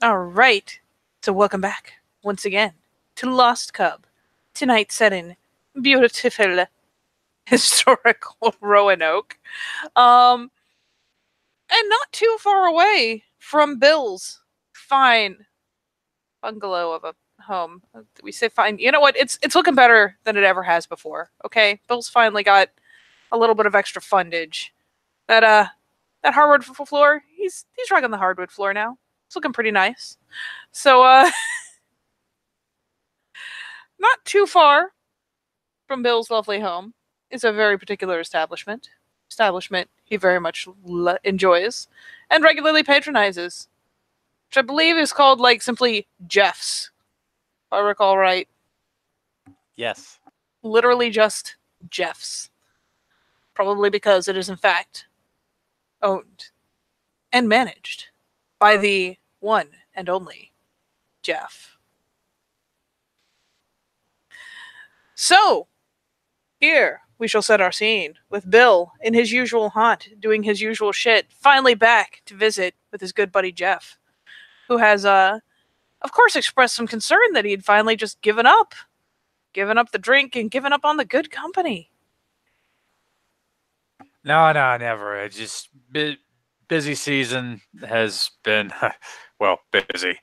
All right. So welcome back once again to Lost Cub. Tonight set in beautiful historical Roanoke. Um and not too far away from Bill's fine bungalow of a home. We say fine. You know what? It's looking better than it ever has before. Okay? Bill's finally got a little bit of extra fundage. That hardwood floor, he's rocking the hardwood floor now. It's looking pretty nice. So not too far from Bill's lovely home is a very particular establishment he very much enjoys and regularly patronizes, which I believe is called like simply Jeff's, if I recall right. Yes. Literally just Jeff's. Probably because it is in fact owned and managed by the one and only Jeff. So, here we shall set our scene with Bill in his usual haunt, doing his usual shit, finally back to visit with his good buddy Jeff, who has, of course, expressed some concern that he had finally just given up the drink and given up on the good company. No, never. It's just busy season has been, well, busy.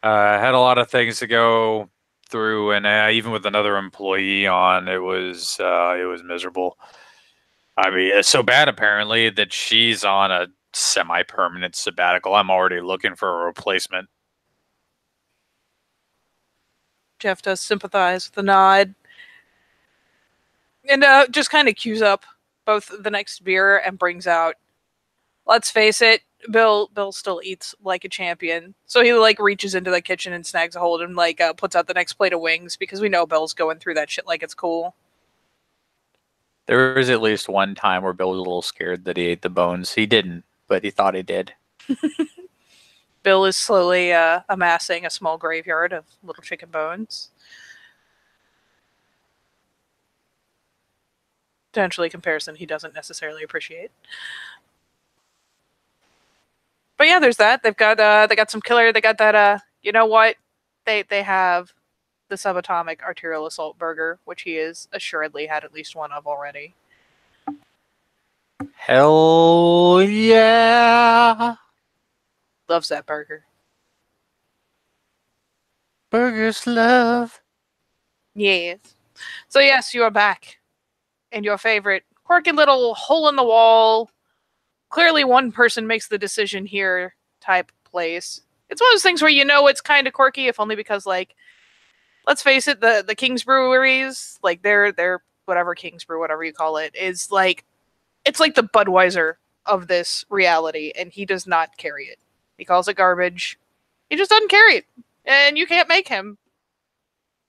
Had a lot of things to go through, and even with another employee on, it was miserable. I mean, it's so bad apparently that she's on a semi-permanent sabbatical. I'm already looking for a replacement. Jeff does sympathize with a nod and just kind of cues up both the next beer and brings out, let's face it, Bill still eats like a champion. So he like reaches into the kitchen and snags a hold and like puts out the next plate of wings because we know Bill's going through that shit like it's cool. There was at least one time where Bill was a little scared that he ate the bones. He didn't, but he thought he did. Bill is slowly amassing a small graveyard of little chicken bones. Potentially a comparison he doesn't necessarily appreciate. But yeah, there's that. They got some killer. They got that. You know what? They have the subatomic arterial assault burger, which he has assuredly had at least one of already. Hell yeah! Loves that burger. Burgers love. Yes. So yes, you are back in your favorite quirky little hole in the wall. Clearly, one person makes the decision here type place. It's one of those things where you know it's kind of quirky, if only because like, let's face it, the King's breweries, like their whatever King's brew, whatever you call it, is like it's like the Budweiser of this reality, and he does not carry it. He calls it garbage. He just doesn't carry it, and you can't make him.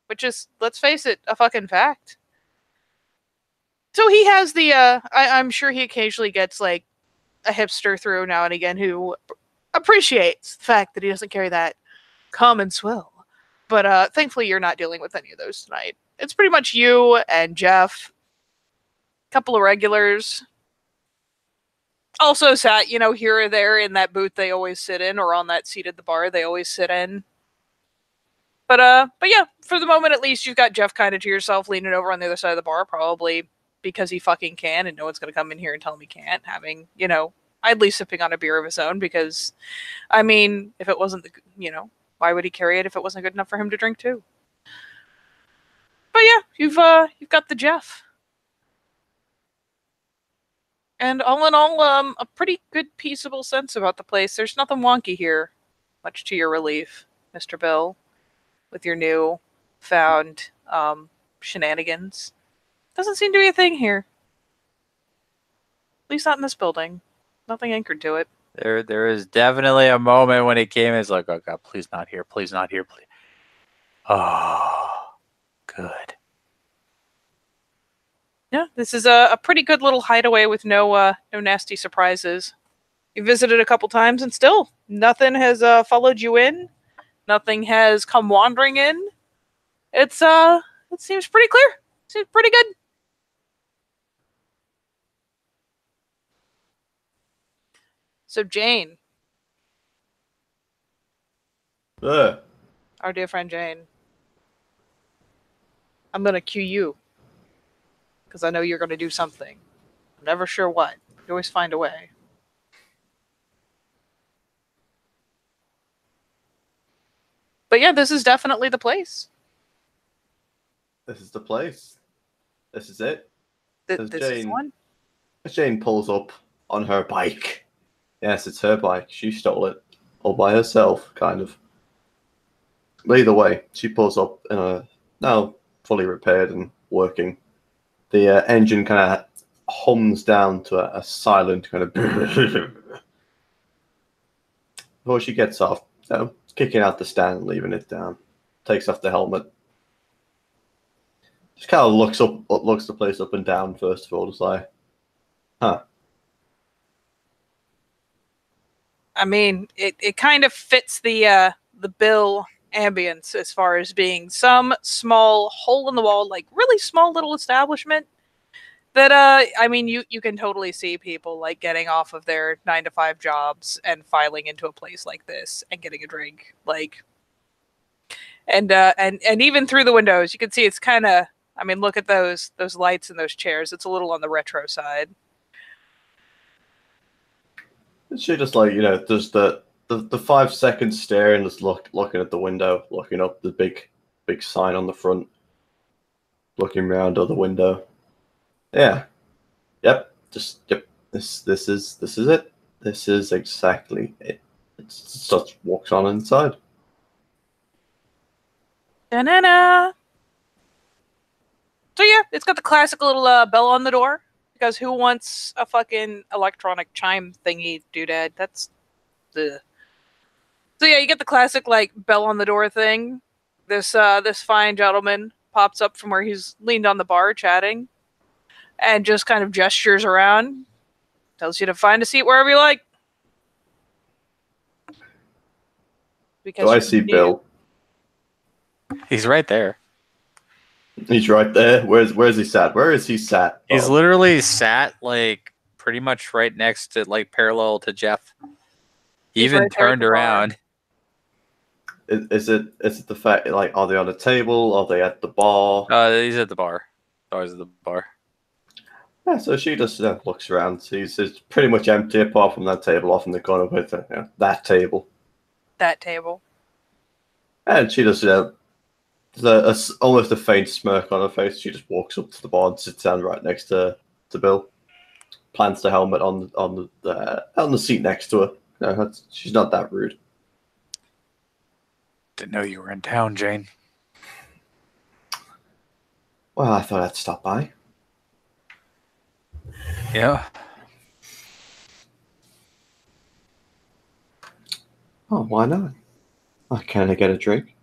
Which is, let's face it, a fucking fact. So he has the. I'm sure he occasionally gets like a hipster through now and again who appreciates the fact that he doesn't carry that common swill. But thankfully, you're not dealing with any of those tonight. It's pretty much you and Jeff, a couple of regulars. Also sat, here or there in that booth they always sit in, or on that seat at the bar they always sit in. But yeah, for the moment at least, you've got Jeff kind of to yourself, leaning over on the other side of the bar, probably because he fucking can, and no one's gonna come in here and tell him he can't. Having, idly sipping on a beer of his own, because, I mean, if it wasn't why would he carry it if it wasn't good enough for him to drink too? But yeah, you've got the Jeff. And all in all, a pretty good, peaceable sense about the place. There's nothing wonky here, much to your relief, Mr. Bill, with your new found shenanigans. Doesn't seem to be a thing here. At least not in this building. Nothing anchored to it. There is definitely a moment when he came in. It's like, oh god, please not here, please not here, please. Oh, good. Yeah, this is a pretty good little hideaway with no nasty surprises. You visited a couple times and still nothing has followed you in. Nothing has come wandering in. It seems pretty clear. Seems pretty good. So Jane, Our dear friend Jane. I'm gonna cue you because I know you're gonna do something. I'm never sure what. You always find a way. But yeah, this is definitely the place. This is the place. This is it. As This is the one. Jane pulls up on her bike. Yes, it's her bike. She stole it all by herself, kind of. But either way, she pulls up in a now fully repaired and working. The engine kind of hums down to a silent kind of before she gets off, kicking out the stand, leaving it down. Takes off the helmet. Just kind of looks the place up and down first of all, just like, huh. I mean, it kind of fits the bill ambience as far as being some small hole in the wall, like really small little establishment that I mean you can totally see people like getting off of their 9 to 5 jobs and filing into a place like this and getting a drink, like, and even through the windows you can see it's kind of, I mean, look at those lights and those chairs. It's a little on the retro side. She just like, does the 5 second stare and just looking at the window, looking up the big sign on the front, looking around other window. Yeah. Yep. Yep. This is it. This is exactly it. It just walks on inside. Da-na-na. So yeah, it's got the classic little bell on the door. Because who wants a fucking electronic chime thingy doodad? That's the. So yeah, you get the classic like bell on the door thing. This fine gentleman pops up from where he's leaned on the bar chatting, and just kind of gestures around, tells you to find a seat wherever you like. Because Do I see Bill? He's right there. He's right there. Where's he sat? Where is he sat? He's literally sat like pretty much right next to, like, parallel to Jeff. He even right turned around. Is it the fact, like, are they on a table? Are they at the bar? He's at the bar. Always at the bar. Yeah, so she just looks around, sees it's pretty much empty apart from that table off in the corner with that table. That table. And she just almost a faint smirk on her face. She just walks up to the bar and sits down right next to Bill. Plants the helmet on the seat next to her. No, she's not that rude. Didn't know you were in town, Jane. Well, I thought I'd stop by. Yeah. Oh, why not? Can I get a drink?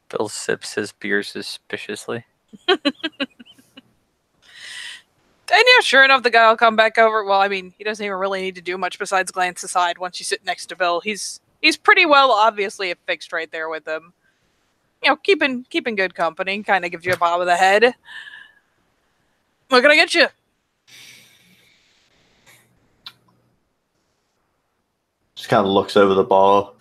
Bill sips his beer suspiciously. And yeah, sure enough, the guy will come back over. Well, I mean, he doesn't even really need to do much besides glance aside once you sit next to Bill. He's pretty well, obviously, fixed right there with him. You know, keeping good company. Kind of gives you a bob of the head. What can I get you? Just kind of looks over the bar.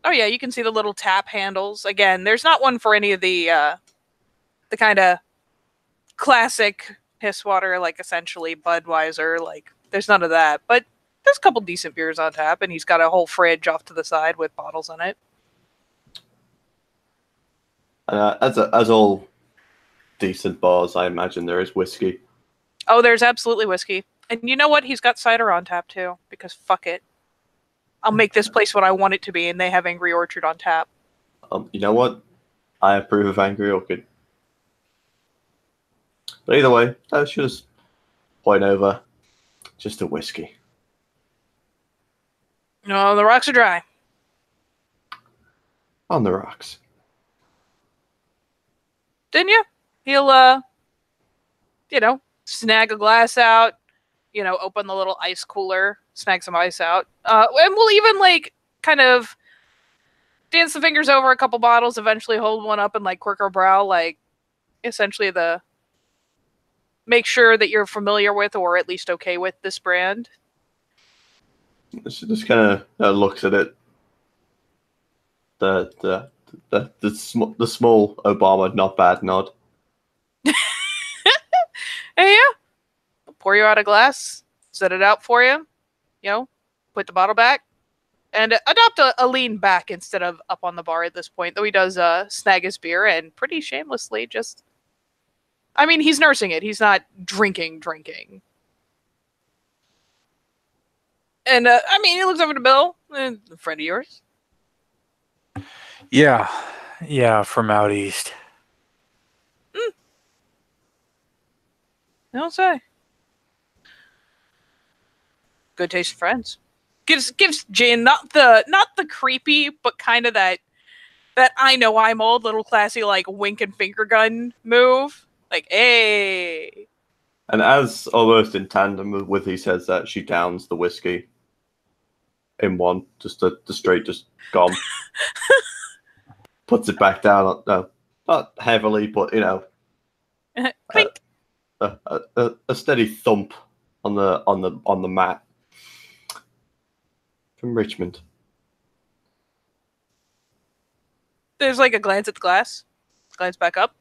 Oh yeah, you can see the little tap handles. Again, there's not one for any of the kind of classic piss water, like essentially Budweiser. Like, there's none of that. But there's a couple decent beers on tap, and he's got a whole fridge off to the side with bottles in it. As all decent bars, I imagine there is whiskey. Oh, there's absolutely whiskey. And you know what? He's got cider on tap too, because fuck it. I'll make this place what I want it to be, and they have Angry Orchard on tap. You know what? I approve of Angry Orchard. But either way, I should just point over. Just a whiskey. No, the rocks are dry. On the rocks. Didn't you? He'll, snag a glass out, open the little ice cooler, snag some ice out. And we'll even, like, kind of dance the fingers over a couple bottles, eventually hold one up and, like, quirk our brow, like, essentially make sure that you're familiar with or at least okay with this brand. She just kind of looks at it. The small Obama not bad nod. Hey, yeah. I'll pour you out a glass, set it out for you. You know, put the bottle back, and adopt a lean back instead of up on the bar at this point. Though he does snag his beer and pretty shamelessly just. I mean, he's nursing it. He's not drinking. And I mean, he looks over to Bill, a friend of yours. Yeah, from out east. I don't say. Good taste of friends. Gives Jane not the creepy, but kind of that I know I'm old, little classy like wink and finger gun move. Like, hey. And as almost in tandem with he says that, she downs the whiskey in one, just the straight just gone. Puts it back down, no, not heavily, but Clink. a steady thump on the mat. From Richmond. There's like a glance at the glass. Glance back up.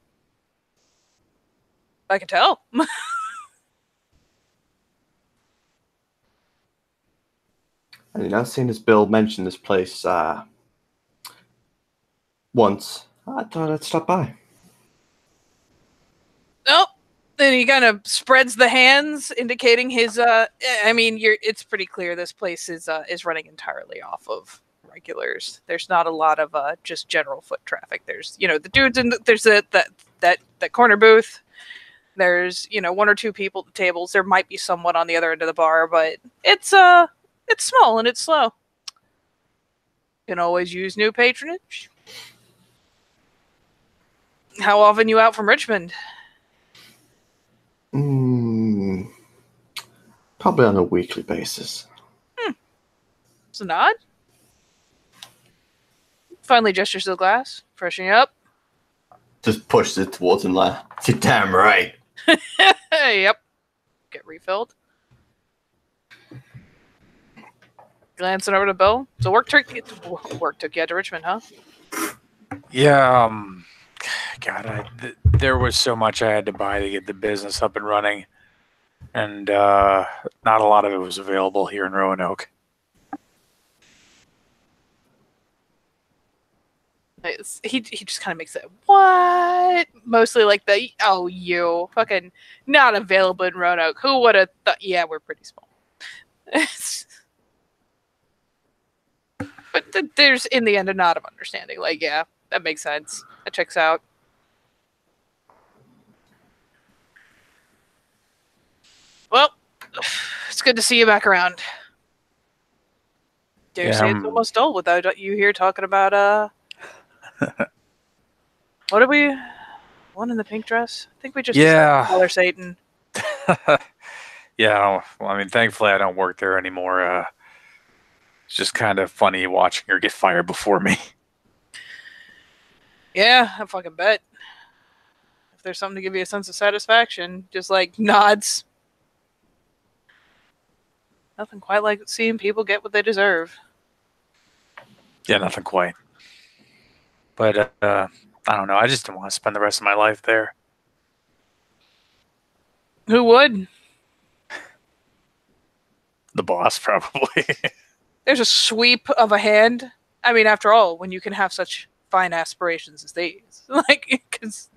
I can tell. And seeing as Bill mentioned this place once, I thought I'd stop by. Nope. Then he kind of spreads the hands, indicating his. I mean, it's pretty clear this place is running entirely off of regulars. There's not a lot of just general foot traffic. There's the dudes in there's that corner booth. There's one or two people at the tables. There might be someone on the other end of the bar, but it's small and it's slow. Can always use new patronage. How often you out from Richmond? Probably on a weekly basis. It's a nod. Finally gestures to the glass, freshening up. Just pushes it towards him like, you're damn right. Yep. Get refilled. Glancing over to Bill. So work took you out to Richmond, huh? Yeah, God, there was so much I had to buy to get the business up and running, and not a lot of it was available here in Roanoke. He just kind of makes it, what? Mostly like you fucking not available in Roanoke. Who would have thought? Yeah, we're pretty small. But there's, in the end, a nod of understanding. Like, yeah, that makes sense. That checks out. Well, it's good to see you back around. Dare say it's almost dull without you here talking about, what did we... One in the pink dress? I think we just call her Satan. Yeah, well, I mean, thankfully I don't work there anymore. It's just kind of funny watching her get fired before me. Yeah, I fucking bet. If there's something to give you a sense of satisfaction, just like nods. Nothing quite like seeing people get what they deserve. Yeah, nothing quite. But I don't know. I just don't want to spend the rest of my life there. Who would? The boss, probably. There's a sweep of a hand. I mean, after all, when you can have such fine aspirations as these. Like, because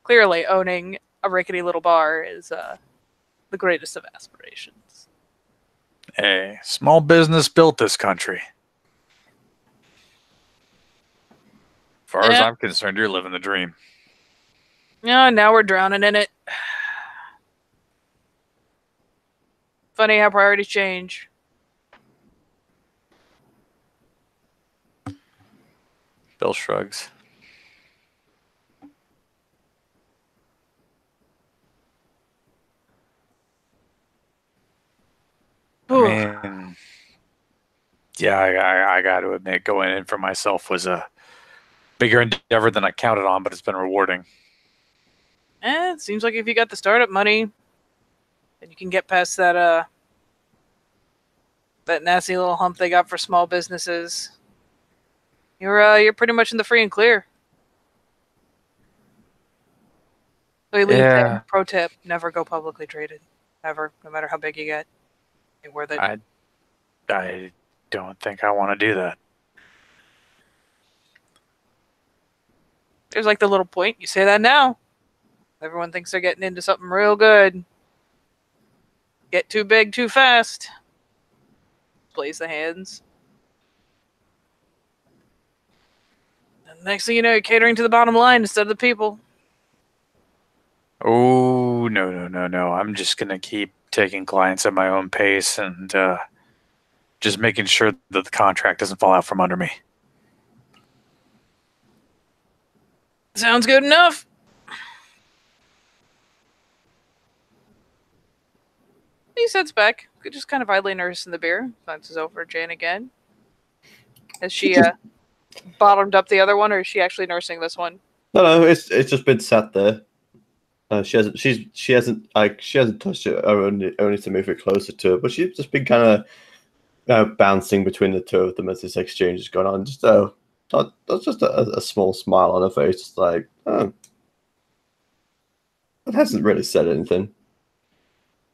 clearly owning a rickety little bar is the greatest of aspirations. Hey, small business built this country. As far as I'm concerned, you're living the dream. Yeah, now we're drowning in it. Funny how priorities change. Bill shrugs. I mean, yeah, I got to admit, going in for myself was a bigger endeavor than I counted on, but it's been rewarding. It seems like if you got the startup money, then you can get past that that nasty little hump they got for small businesses. You're pretty much in the free and clear. Yeah. Pro tip: never go publicly traded, ever, no matter how big you get. Ain't worth it. I don't think I want to do that. There's like the little point. You say that now, everyone thinks they're getting into something real good. Get too big too fast. Plays the hands. And next thing you know, you're catering to the bottom line instead of the people. Oh, no. I'm just going to keep taking clients at my own pace and just making sure that the contract doesn't fall out from under me. Sounds good enough. He sits back, just kind of idly nursing the beer. Glances over at Jane again. Has she bottomed up the other one, or is she actually nursing this one? No, it's just been sat there. She hasn't touched it only to move it closer to her, but she's just been kind of bouncing between the two of them as this exchange has gone on. Just that's just a small smile on her face, just like, oh, it hasn't really said anything.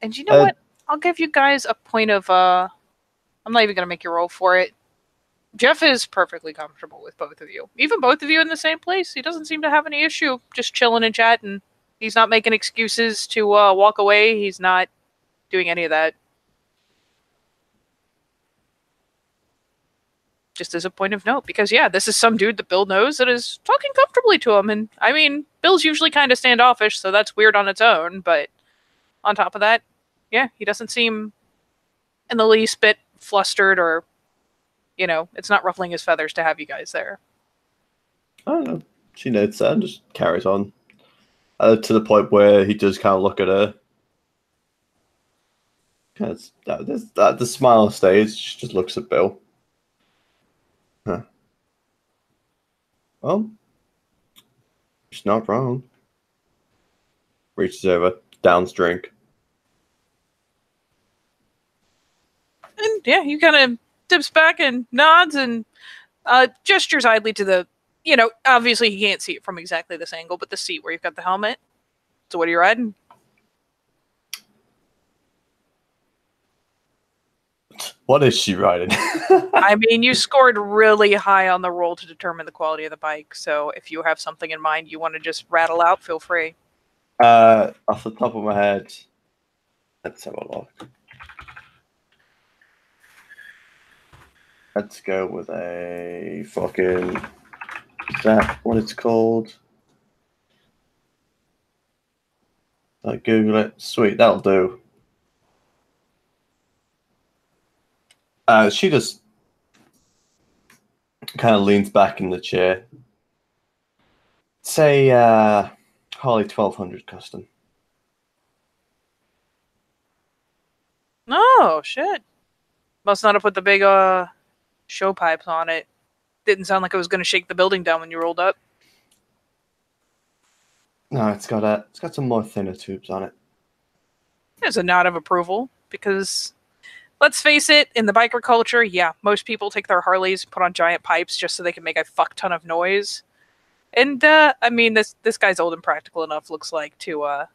And you know what? I'll give you guys a point of I'm not even gonna make you roll for it. Jeff is perfectly comfortable with both of you. Even both of you in the same place. He doesn't seem to have any issue just chilling and chatting. He's not making excuses to walk away. He's not doing any of that. Just as a point of note, because yeah, this is some dude that Bill knows that is talking comfortably to him. And I mean, Bill's usually kind of standoffish, so that's weird on its own. But on top of that, yeah, he doesn't seem in the least bit flustered or, it's not ruffling his feathers to have you guys there. I don't know. She notes that and just carries on. To the point where he does kind of look at her. The smile stays. She just looks at Bill. Huh. Well, she's not wrong. Reaches over, downs drink. And yeah, he kind of dips back and nods and gestures idly to the, obviously he can't see it from exactly this angle, but the seat where you've got the helmet. So what are you riding? What is she riding? I mean, you scored really high on the roll to determine the quality of the bike. So if you have something in mind you want to just rattle out, feel free. Off the top of my head, let's have a look. Let's go with a fucking... Is that what it's called? I Google it. Sweet, that'll do. She just kind of leans back in the chair. Say, Harley 1200 custom. Oh, shit. Must not have put the big show pipes on it. Didn't sound like it was going to shake the building down when you rolled up. No, it's got some more thinner tubes on it. There's a nod of approval because, let's face it, in the biker culture, yeah, most people take their Harleys, put on giant pipes just so they can make a fuck ton of noise. And I mean, this guy's old and practical enough, looks like, to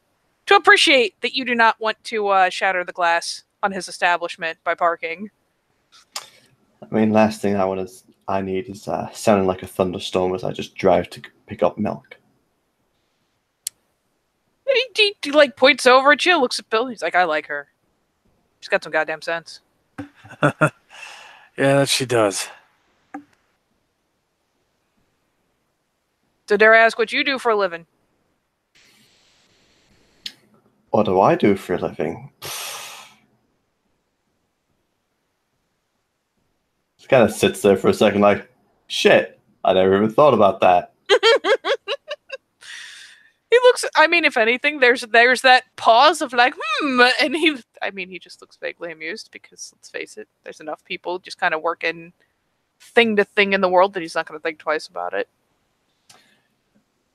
appreciate that you do not want to shatter the glass on his establishment by parking. I mean, last thing I need is sounding like a thunderstorm as I just drive to pick up milk. He like points over at you, looks at Bill. He's like, I like her. She's got some goddamn sense. Yeah, she does. So dare I ask what you do for a living? What do I do for a living? Just kind of sits there for a second like, shit, I never even thought about that. He looks, I mean, if anything, there's that pause of like, and he just looks vaguely amused because, let's face it, there's enough people just kind of working thing to thing in the world that he's not going to think twice about it.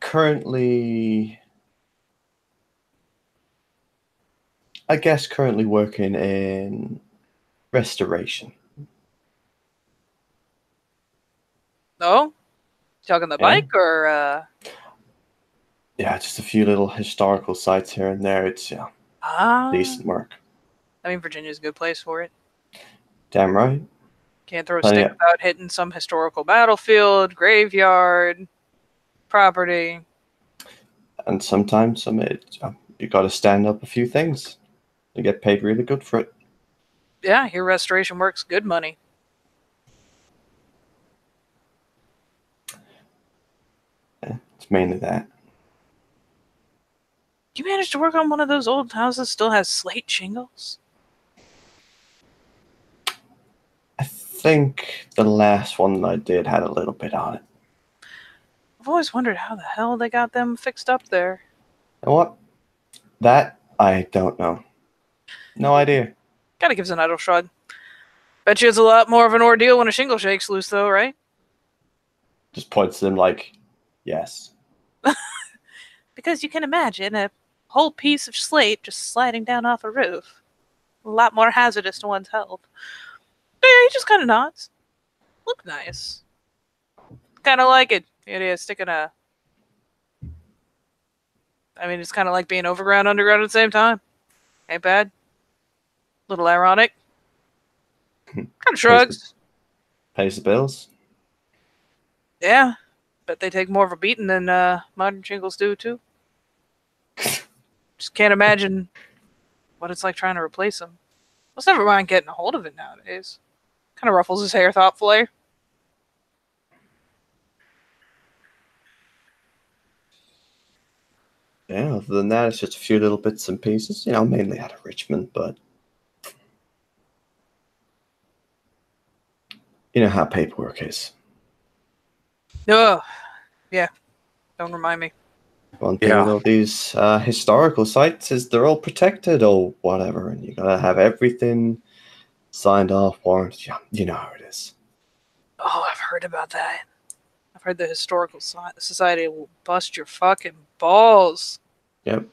Currently working in restoration. Oh, talking the Yeah. bike or Yeah, just a few little historical sites here and there. It's decent work. I mean, Virginia's a good place for it. Damn right. Can't throw a Plenty stick of- without hitting some historical battlefield, graveyard, property. And sometimes you got to stand up a few things. You get paid really good for it. Yeah, your restoration work's good money. Yeah, it's mainly that. You managed to work on one of those old houses still has slate shingles? I think the last one that I did had a little bit on it. I've always wondered how the hell they got them fixed up there. You know what? That I don't know. No idea. Kinda gives an idle shrug. Bet you it's a lot more of an ordeal when a shingle shakes loose, though, right? Just points to them like, yes. Because you can imagine a whole piece of slate just sliding down off a roof. A lot more hazardous to one's health. But yeah, he just kind of nods. Look nice. Kind of like it. It is sticking a. I mean, it's kind of like being overground, underground at the same time. Ain't bad. Little ironic. Kind of shrugs. Pays the bills. Yeah. Bet they take more of a beating than modern shingles do, too. Just can't imagine what it's like trying to replace them. Let's never mind getting a hold of it nowadays. Kind of ruffles his hair thoughtfully. Yeah, other than that, it's just a few little bits and pieces. Mainly out of Richmond, but you know how paperwork is. Ugh. Yeah. Don't remind me. One thing Yeah. with all these historical sites is they're all protected or whatever, and you gotta have everything signed off, warranted. Yeah, you know how it is. Oh, I've heard about that. I've heard the Historical Society will bust your fucking balls. Yep.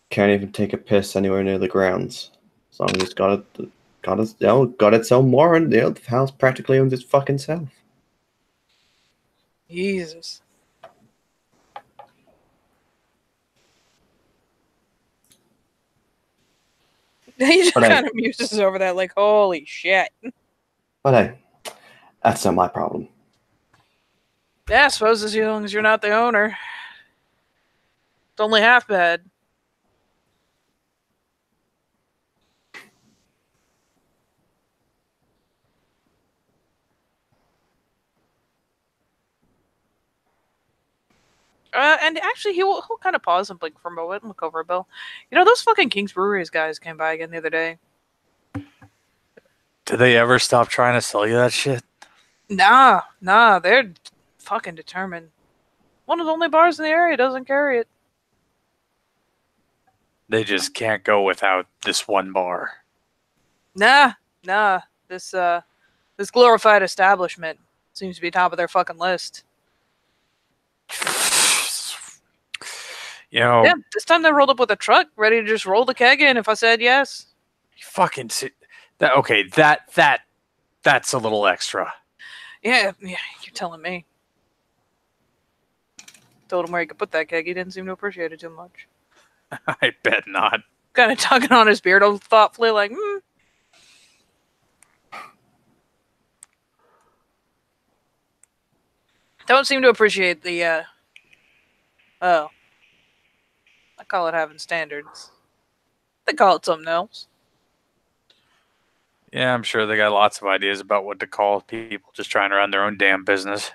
Can't even take a piss anywhere near the grounds. As long as it's got its own warrant, the house practically owns its fucking self. Jesus. He just But I- kind of muses over that, like, holy shit. But hey, that's not my problem. Yeah, I suppose as long as you're not the owner. It's only half bad. And actually, he'll kind of pause and blink for a moment and look over at Bill. You know, those fucking King's Breweries guys came by again the other day. Did they ever stop trying to sell you that shit? Nah, they're fucking determined. One of the only bars in the area doesn't carry it. They just can't go without this one bar. Nah. This glorified establishment seems to be top of their fucking list. You know, Yeah, this time they rolled up with a truck, ready to just roll the keg in if I said yes. fucking that. Okay, that's a little extra. Yeah, you're telling me. Told him where he could put that keg. He didn't seem to appreciate it too much. I bet not. Kind of tugging on his beard thoughtfully, like, Don't seem to appreciate the, oh. I call it having standards. They call it something else. Yeah, I'm sure they got lots of ideas about what to call people just trying to run their own damn business.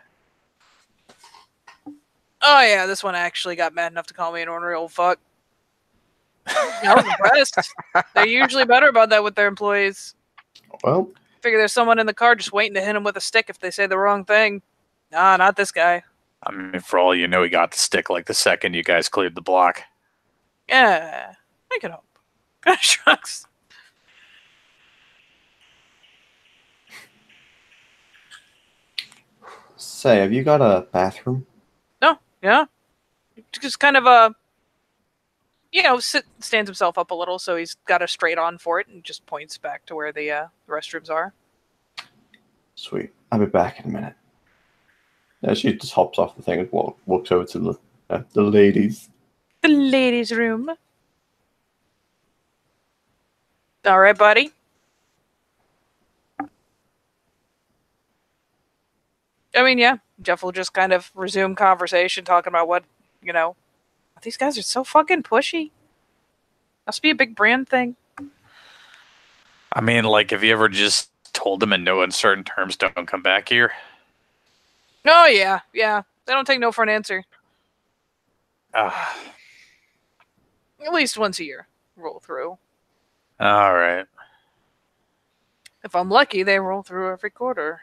Oh, yeah, this one actually got mad enough to call me an ornery old fuck. I was impressed. They're usually better about that with their employees. Well, Figure there's someone in the car just waiting to hit him with a stick if they say the wrong thing. Nah, not this guy. I mean, for all you know, he got the stick like the second you guys cleared the block. Yeah, I could hope. Kind of shrugs. say, have you got a bathroom? No, yeah. Just kind of stands himself up a little so he's got a straight on for it and just points back to where the restrooms are. Sweet. I'll be back in a minute. Yeah, she just hops off the thing and walks over to the ladies. The ladies' room. All right, buddy. I mean, yeah, Jeff will just kind of resume conversation, talking about what, these guys are so fucking pushy. Must be a big brand thing. I mean, like, have you ever just told them in no uncertain terms, don't come back here? Oh, yeah. They don't take no for an answer. At least once a year. Roll through. All right. If I'm lucky, they roll through every quarter.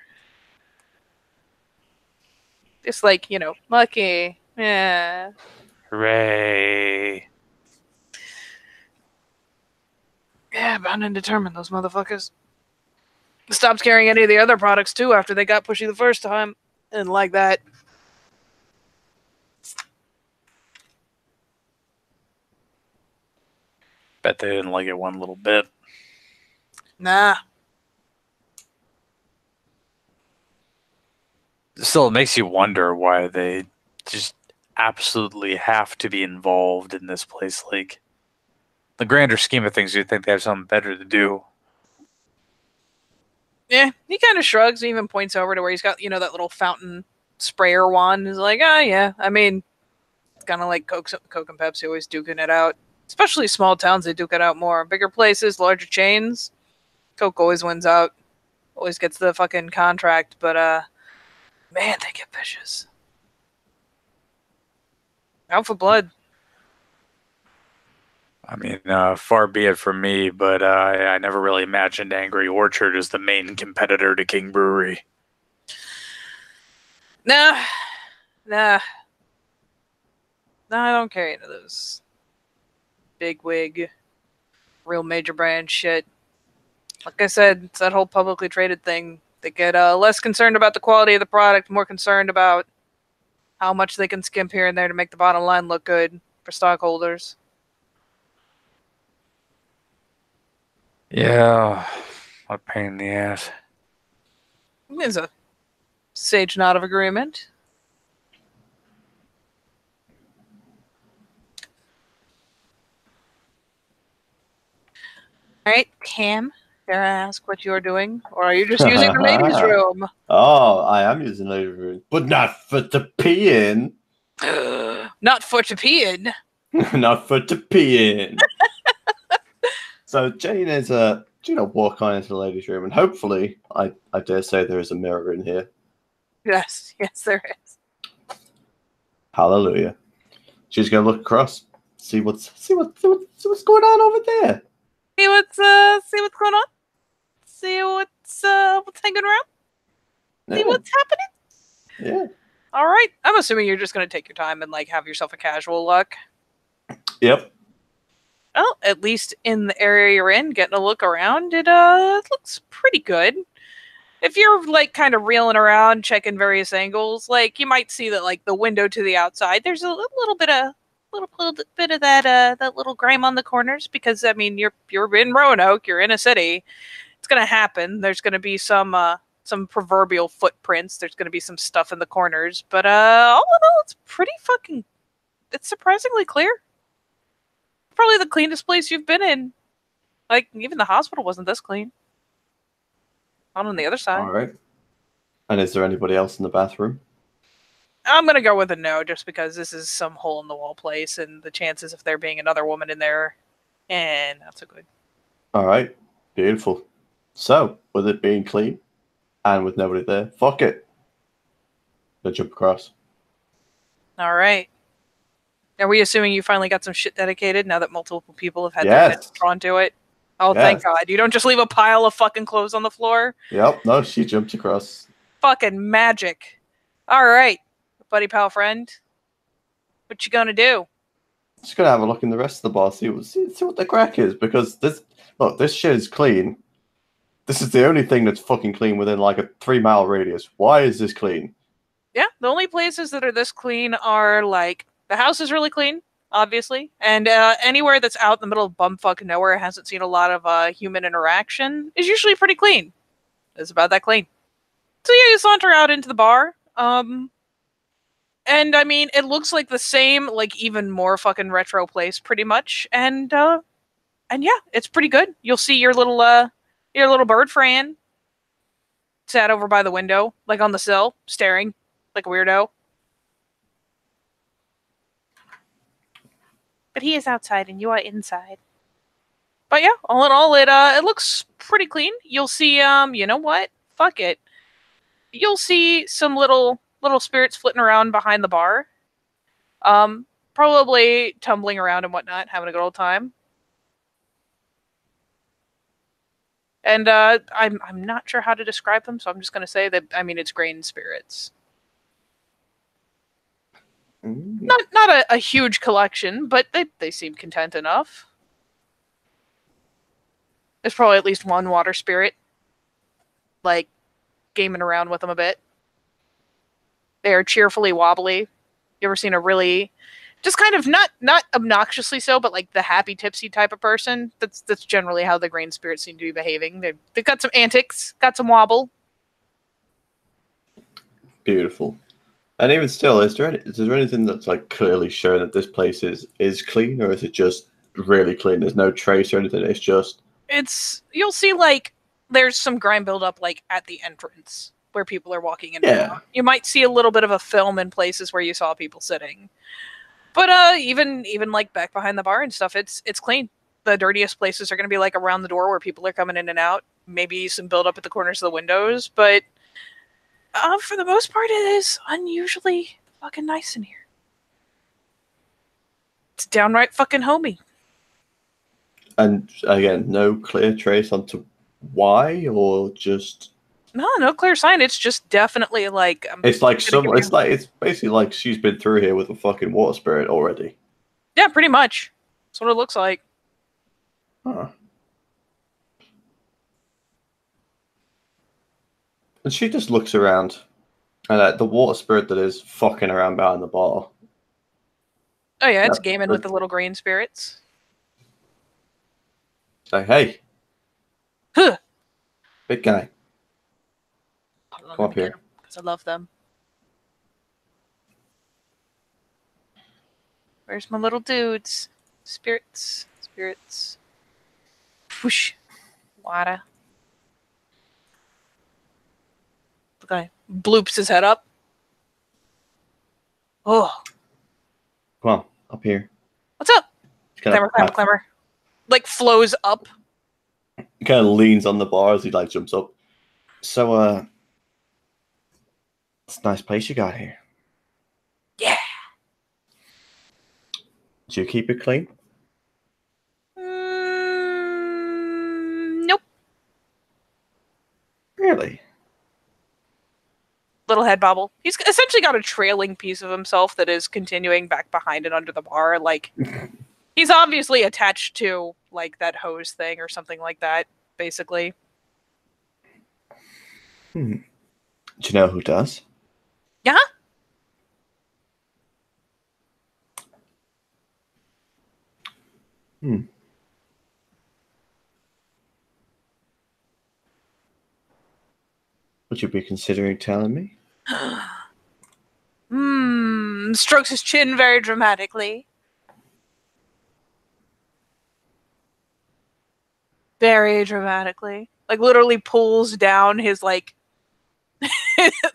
Just like, lucky. Yeah. Hooray. Yeah, bound and determined, those motherfuckers. Stopped carrying any of the other products, too, after they got pushy the first time. And like that. Bet they didn't like it one little bit. Nah. Still, it makes you wonder why they just absolutely have to be involved in this place. Like, the grander scheme of things, you'd think they have something better to do. Yeah, he kind of shrugs and even points over to where he's got, that little fountain sprayer wand. He's like, yeah. I mean, it's kind of like Coke and Pepsi always duking it out. Especially small towns, they duke it out more. Bigger places, larger chains, Coke always wins out. Always gets the fucking contract, but, man, they get vicious. Out for blood. I mean, far be it from me, but I never really imagined Angry Orchard as the main competitor to King Brewery. Nah. I don't carry into those big wig, real major brand shit. Like I said, it's that whole publicly traded thing. They get less concerned about the quality of the product, more concerned about how much they can skimp here and there to make the bottom line look good for stockholders. Yeah, what a pain in the ass. There's a sage nod of agreement. All right, Cam, dare I ask what you're doing? Or are you just using the ladies' room? Oh, I am using the ladies' room. But not for to pee in. Not for to pee in. Not for to pee in. So Jane is walk on into the ladies' room, and hopefully, I dare say there is a mirror in here. Yes, there is. Hallelujah. She's gonna look across, see what's going on over there. See what's going on. See what's hanging around. Yeah. See what's happening. Yeah. All right. I'm assuming you're just gonna take your time and have yourself a casual look. Yep. Well, at least in the area you're in, getting a look around, it looks pretty good. If you're kind of reeling around, checking various angles, you might see that the window to the outside, there's a little bit of that little grime on the corners, because I mean you're in Roanoke, you're in a city. It's gonna happen. There's gonna be some proverbial footprints. There's gonna be some stuff in the corners, but all in all, it's surprisingly clear. Probably the cleanest place you've been in. Even the hospital wasn't this clean. Not on the other side. All right. And is there anybody else in the bathroom? I'm going to go with a no, just because this is some hole-in-the-wall place, and the chances of there being another woman in there, not so good. All right. Beautiful. So, with it being clean, and with nobody there, fuck it. Let's jump across. All right. Are we assuming you finally got some shit dedicated now that multiple people have had their heads drawn to it? Oh, yes. Thank God. You don't just leave a pile of fucking clothes on the floor? Yep. No, she jumped across. Fucking magic. All right, buddy, pal, friend. What you gonna do? Just gonna have a look in the rest of the bar, see what the crack is, because this shit is clean. This is the only thing that's fucking clean within a 3-mile radius. Why is this clean? Yeah, the only places that are this clean are the house is really clean. obviously, and anywhere that's out in the middle of bumfuck nowhere hasn't seen a lot of human interaction is usually pretty clean. It's about that clean. So yeah, you saunter out into the bar. And I mean, it looks like the same, like even more fucking retro place, pretty much. And yeah, it's pretty good. You'll see your little bird Fran sat over by the window, like on the sill, staring like a weirdo. But he is outside, and you are inside. But yeah, all in all, it looks pretty clean. You'll see, you know what? Fuck it. You'll see some little spirits flitting around behind the bar. Probably tumbling around and whatnot, having a good old time. And I'm not sure how to describe them, so I'm just gonna say that it's grain spirits. Not a huge collection, but they seem content enough. There's probably at least one water spirit, like gaming around with them a bit. They are cheerfully wobbly. You ever seen a really, just kind of not obnoxiously so, but like the happy tipsy type of person? That's generally how the grain spirits seem to be behaving. They've got some antics, got some wobble. Beautiful. And even still, is there anything that's like clearly showing that this place is clean, or is it just really clean? There's no trace or anything. You'll see like there's some grime buildup like at the entrance where people are walking in. Yeah. You might see a little bit of a film in places where you saw people sitting. But even like back behind the bar and stuff, it's clean. The dirtiest places are going to be like around the door where people are coming in and out. Maybe some buildup at the corners of the windows, but for the most part, it is unusually fucking nice in here. It's downright fucking homey. And again, no clear trace onto why, or just no clear sign. It's just definitely like it's basically like she's been through here with a fucking water spirit already. Yeah, pretty much. That's what it looks like. Huh. And she just looks around, and the water spirit that is fucking around behind the bar. Oh yeah, it's gaming with the little grain spirits. Say, hey. Huh. Big guy. Come up here. Because I love them. Where's my little dudes? Spirits. Whoosh. Water. The guy bloops his head up. Oh. Come on, up here. What's up? Climber. Like flows up. He kind of leans on the bar as he like jumps up. So, it's a nice place you got here. Yeah. Do you keep it clean? Nope. Really? Little head bobble. He's essentially got a trailing piece of himself that is continuing back behind and under the bar. Like, he's obviously attached to like that hose thing or something like that, basically. Do you know who does? Yeah. Would you be considering telling me? Strokes his chin very dramatically. Very dramatically. Like, literally pulls down his, like,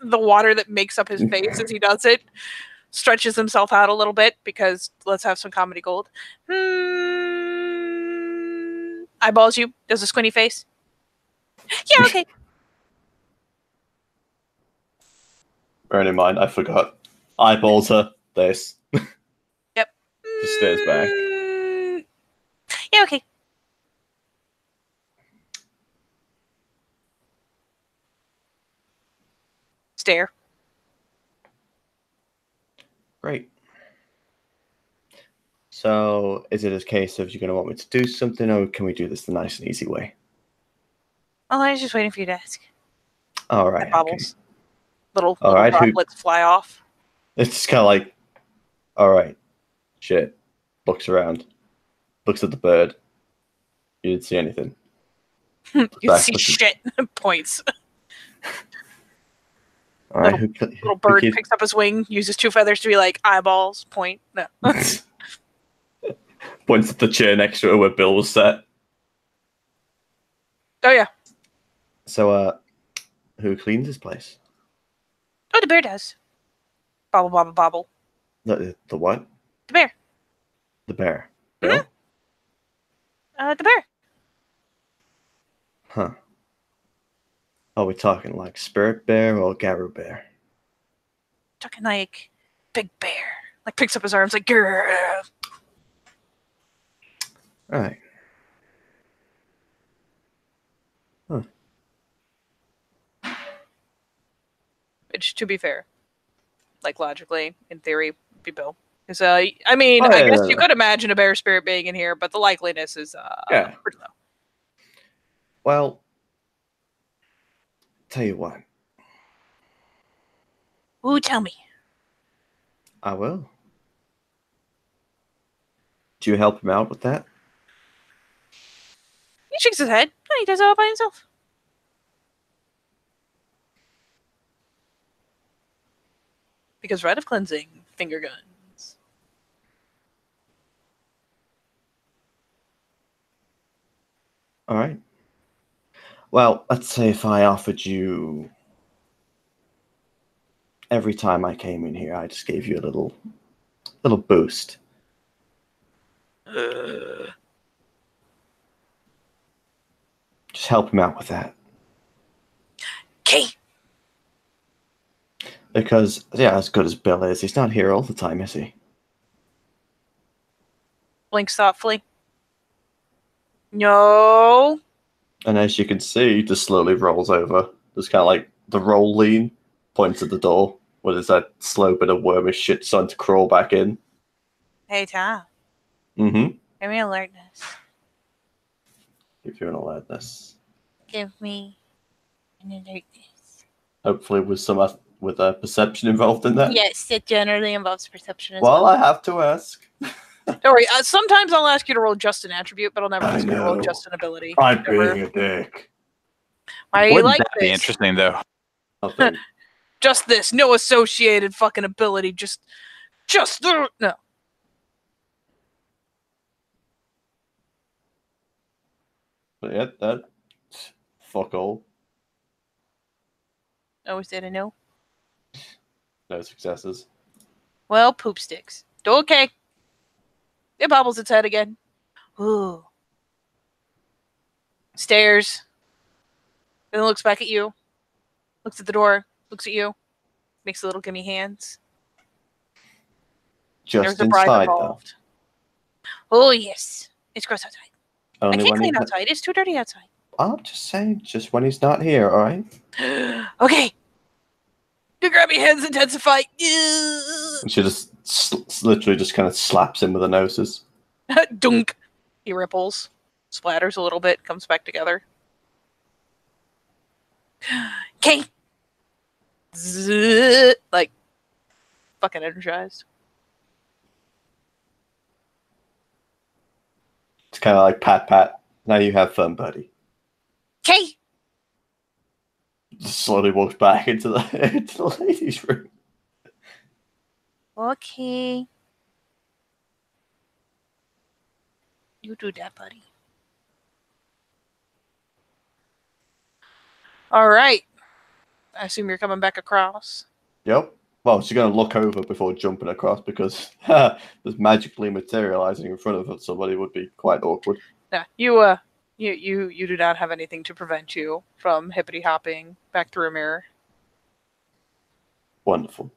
the water that makes up his face as he does it. Stretches himself out a little bit, because let's have some comedy gold. Eyeballs you. Does a squinty face. Yeah, okay. Bearing in mind, I forgot. Eyeballs her. This. Yep. Just stares back. Yeah, okay. Stare. Great. So, is it a case of you're going to want me to do something, or can we do this the nice and easy way? Oh, I was just waiting for you to ask. All right. Bobbles. Okay. Little right, droplets fly off. It's just kind of like, all right, shit. looks around, looks at the bird. You didn't see anything. You see shit. Points. All right, Little bird picks up his wing, uses 2 feathers to be like eyeballs. Point. No. Points at the chair next to it where Bill was sat. Oh yeah. So, who cleans this place? Oh, the bear does. Bobble, bobble, bobble. The what? The bear. The bear. Bill? The bear. Huh. Are we talking like Spirit Bear or Garu Bear? Talking like big bear. Like picks up his arms like grrr. All right. Huh. Which, to be fair, like logically, in theory, would be Bill. Because I mean, I guess you could imagine a bear spirit being in here, but the likeliness is pretty low. Well, tell you what. Ooh, tell me. I will. Do you help him out with that? He shakes his head. No, he does it all by himself. Because Rite of Cleansing, finger guns. All right. Well, let's say if I offered you every time I came in here, I just gave you a little boost. Just help him out with that. Okay. Because, yeah, as good as Bill is, he's not here all the time, is he? Blinks thoughtfully. No. And as you can see, he just slowly rolls over. Just kind of like the roll lean, points at the door. What is that slow bit of wormish shit starting to crawl back in? Hey, Tom. Mm-hmm. Give me alertness. Give you an alertness. Give me an alertness. Hopefully with some with perception involved in that. Yes, it generally involves perception as Well, well. I have to ask. Don't worry. Sometimes I'll ask you to roll just an attribute, but I'll never I ask you to roll know. just an ability. I'm Never. being a dick. Why you Wouldn't like that be this? interesting, though? Nothing. Just this. No associated fucking ability. Just no. But yeah, that fuck all. Always did I know. No successes. Well, poop sticks. Okay. It bobbles its head again. Ooh. Stares. Then looks back at you. Looks at the door. Looks at you. Makes a little gimme hands. Just There's a bribe inside, though. involved. Oh, yes. It's gross outside. Only I can't when clean he's outside. It's too dirty outside. I'm just saying, just when he's not here, all right? Okay. The grabby hands intensify. And she just literally just kind of slaps him with her noses. Dunk. He ripples. Splatters a little bit. Comes back together. Okay. Like, fucking energized. It's kind of like pat. Now you have fun, buddy. Okay. Just slowly walks back into the ladies' room. Okay. You do that, buddy. All right. I assume you're coming back across. Yep. Well, she's going to look over before jumping across because just magically materializing in front of somebody would be quite awkward. Yeah, you do not have anything to prevent you from hippity hopping back through a mirror. Wonderful.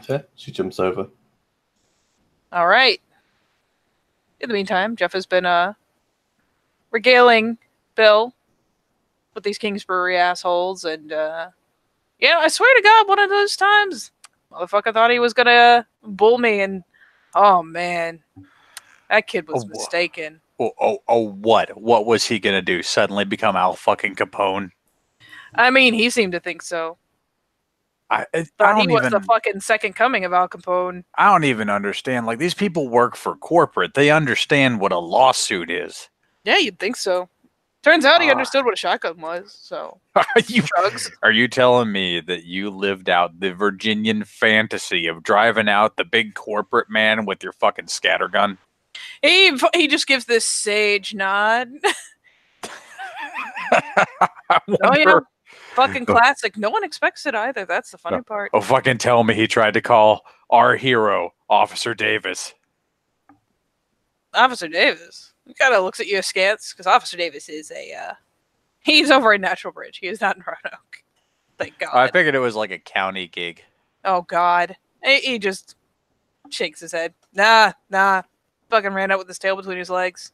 So she jumps over. All right. In the meantime, Jeff has been regaling Bill with these Kingsbury assholes, and yeah, I swear to God, one of those times, motherfucker thought he was gonna bull me, and oh man, that kid was mistaken. What? What was he gonna do? Suddenly become Al fucking Capone? I mean, he seemed to think so. I Thought he don't was even the fucking second coming of Al Capone. I don't even understand. Like, these people work for corporate. They understand what a lawsuit is. Yeah, you'd think so. Turns out he Ah. understood what a shotgun was. So you drugs. Are you telling me that you lived out the Virginian fantasy of driving out the big corporate man with your fucking scattergun? He just gives this sage nod. I Oh wonder. yeah, fucking classic. No one expects it either. That's the funny part. Oh, fucking tell me he tried to call our hero, Officer Davis. Officer Davis. He kind of looks at you askance because Officer Davis is he's over in Natural Bridge. He is not in Roanoke. Thank God. I figured it was like a county gig. Oh God. He just shakes his head. Nah. Fucking ran out with his tail between his legs.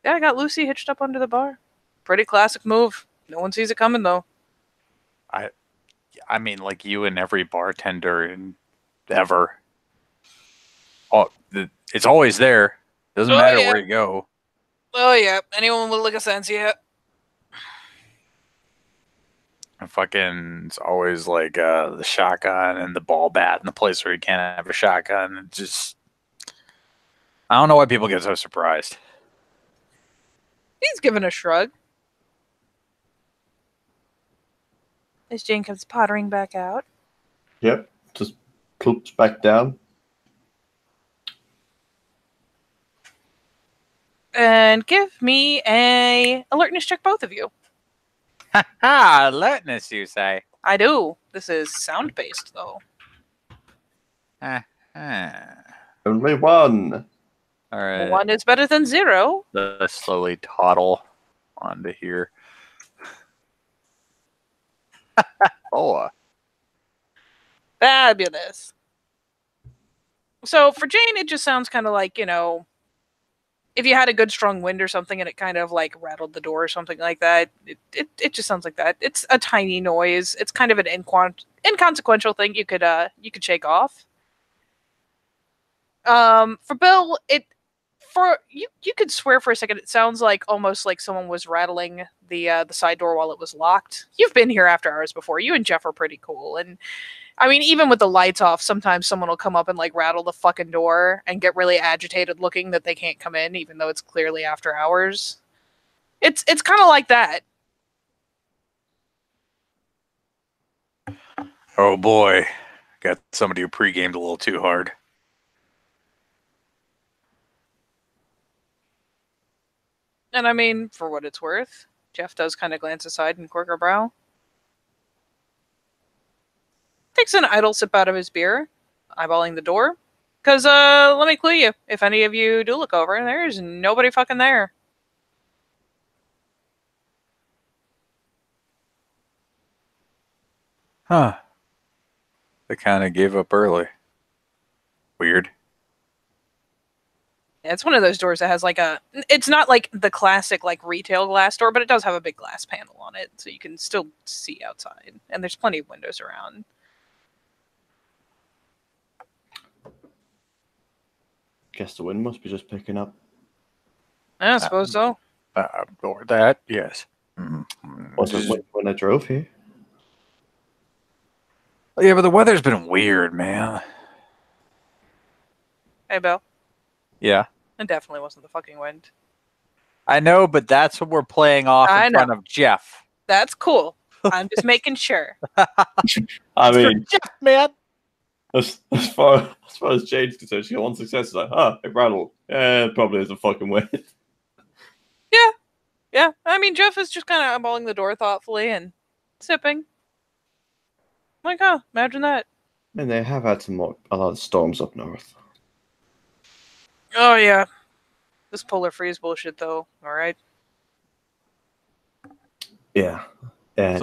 Yeah, I got Lucy hitched up under the bar. Pretty classic move. No one sees it coming though. I mean, like you and every bartender in ever. Oh, it's always there. Doesn't Oh, matter yeah. where you go. Oh yeah. Anyone with lick a sense yet? And fucking, it's always like the shotgun and the ball bat in the place where you can't have a shotgun. It just, I don't know why people get so surprised. He's given a shrug. As Jane comes pottering back out. Yep. Just clumps back down. And give me a alertness check, both of you. Ha! Alertness, you say? I do. This is sound based though. Only one. All right. One is better than zero. Let's slowly toddle onto here. Oh. Fabulous. So for Jane, it just sounds kind of like, you know, if you had a good strong wind or something and it kind of like rattled the door or something like that, it just sounds like that. It's a tiny noise. It's kind of an inconsequential thing you could shake off. For Bill, you could swear for a second it sounds like almost like someone was rattling the side door while it was locked. You've been here after hours before. You and Jeff are pretty cool, and I mean, even with the lights off, sometimes someone will come up and like rattle the fucking door and get really agitated looking that they can't come in, even though it's clearly after hours. It's kind of like that. Oh boy. Got somebody who pre-gamed a little too hard. And I mean, for what it's worth, Jeff does kind of glance aside and quirk a brow. Takes an idle sip out of his beer, eyeballing the door. Because, let me clue you, if any of you do look over, there's nobody fucking there. Huh. They kind of gave up early. Weird. Yeah, it's one of those doors that has like it's not like the classic like retail glass door, but it does have a big glass panel on it, so you can still see outside. And there's plenty of windows around. Guess the wind must be just picking up. I suppose so. Or that, yes. Wasn't when I drove here. Yeah, but the weather's been weird, man. Hey, Bill. Yeah. It definitely wasn't the fucking wind. I know, but that's what we're playing off in front of Jeff. That's cool. I'm just making sure. I mean, Jeff, man. as far as Jane's concerned, she got one success. It's like, it rattled. Yeah, it probably is a fucking wind. Yeah. I mean, Jeff is just kind of eyeballing the door thoughtfully and sipping. Like, oh, imagine that. And they have had a lot of storms up north. Oh, yeah. This polar freeze bullshit, though. All right. Yeah. Yeah,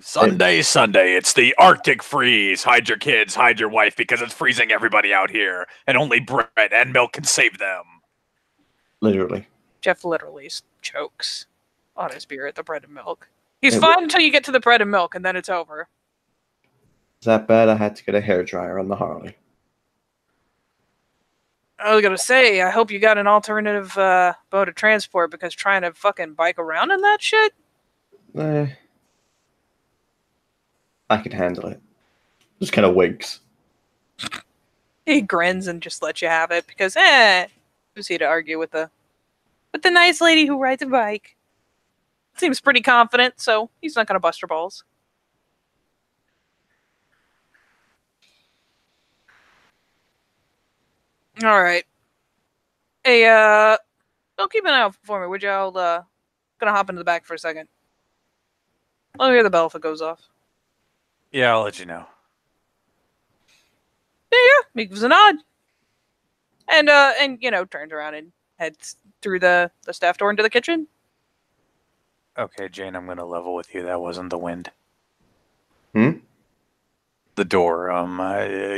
Sunday. It's the Arctic freeze. Hide your kids, hide your wife, because it's freezing everybody out here, and only bread and milk can save them. Literally. Jeff literally chokes on his beer at the bread and milk. He's fine until you get to the bread and milk, and then it's over. Is that bad? I had to get a hairdryer on the Harley. I was gonna say, I hope you got an alternative mode of transport, because trying to fucking bike around in that shit? I can handle it. Just kind of winks. He grins and just lets you have it because, who's he to argue with the nice lady who rides a bike? Seems pretty confident, so he's not gonna bust her balls. All right. Hey, don't keep an eye out for me, would you? I'll gonna hop into the back for a second. I'll hear the bell if it goes off. Yeah, I'll let you know. He gives a nod, and turns around and heads through the staff door into the kitchen. Okay, Jane, I'm gonna level with you. That wasn't the wind. Hmm? The door.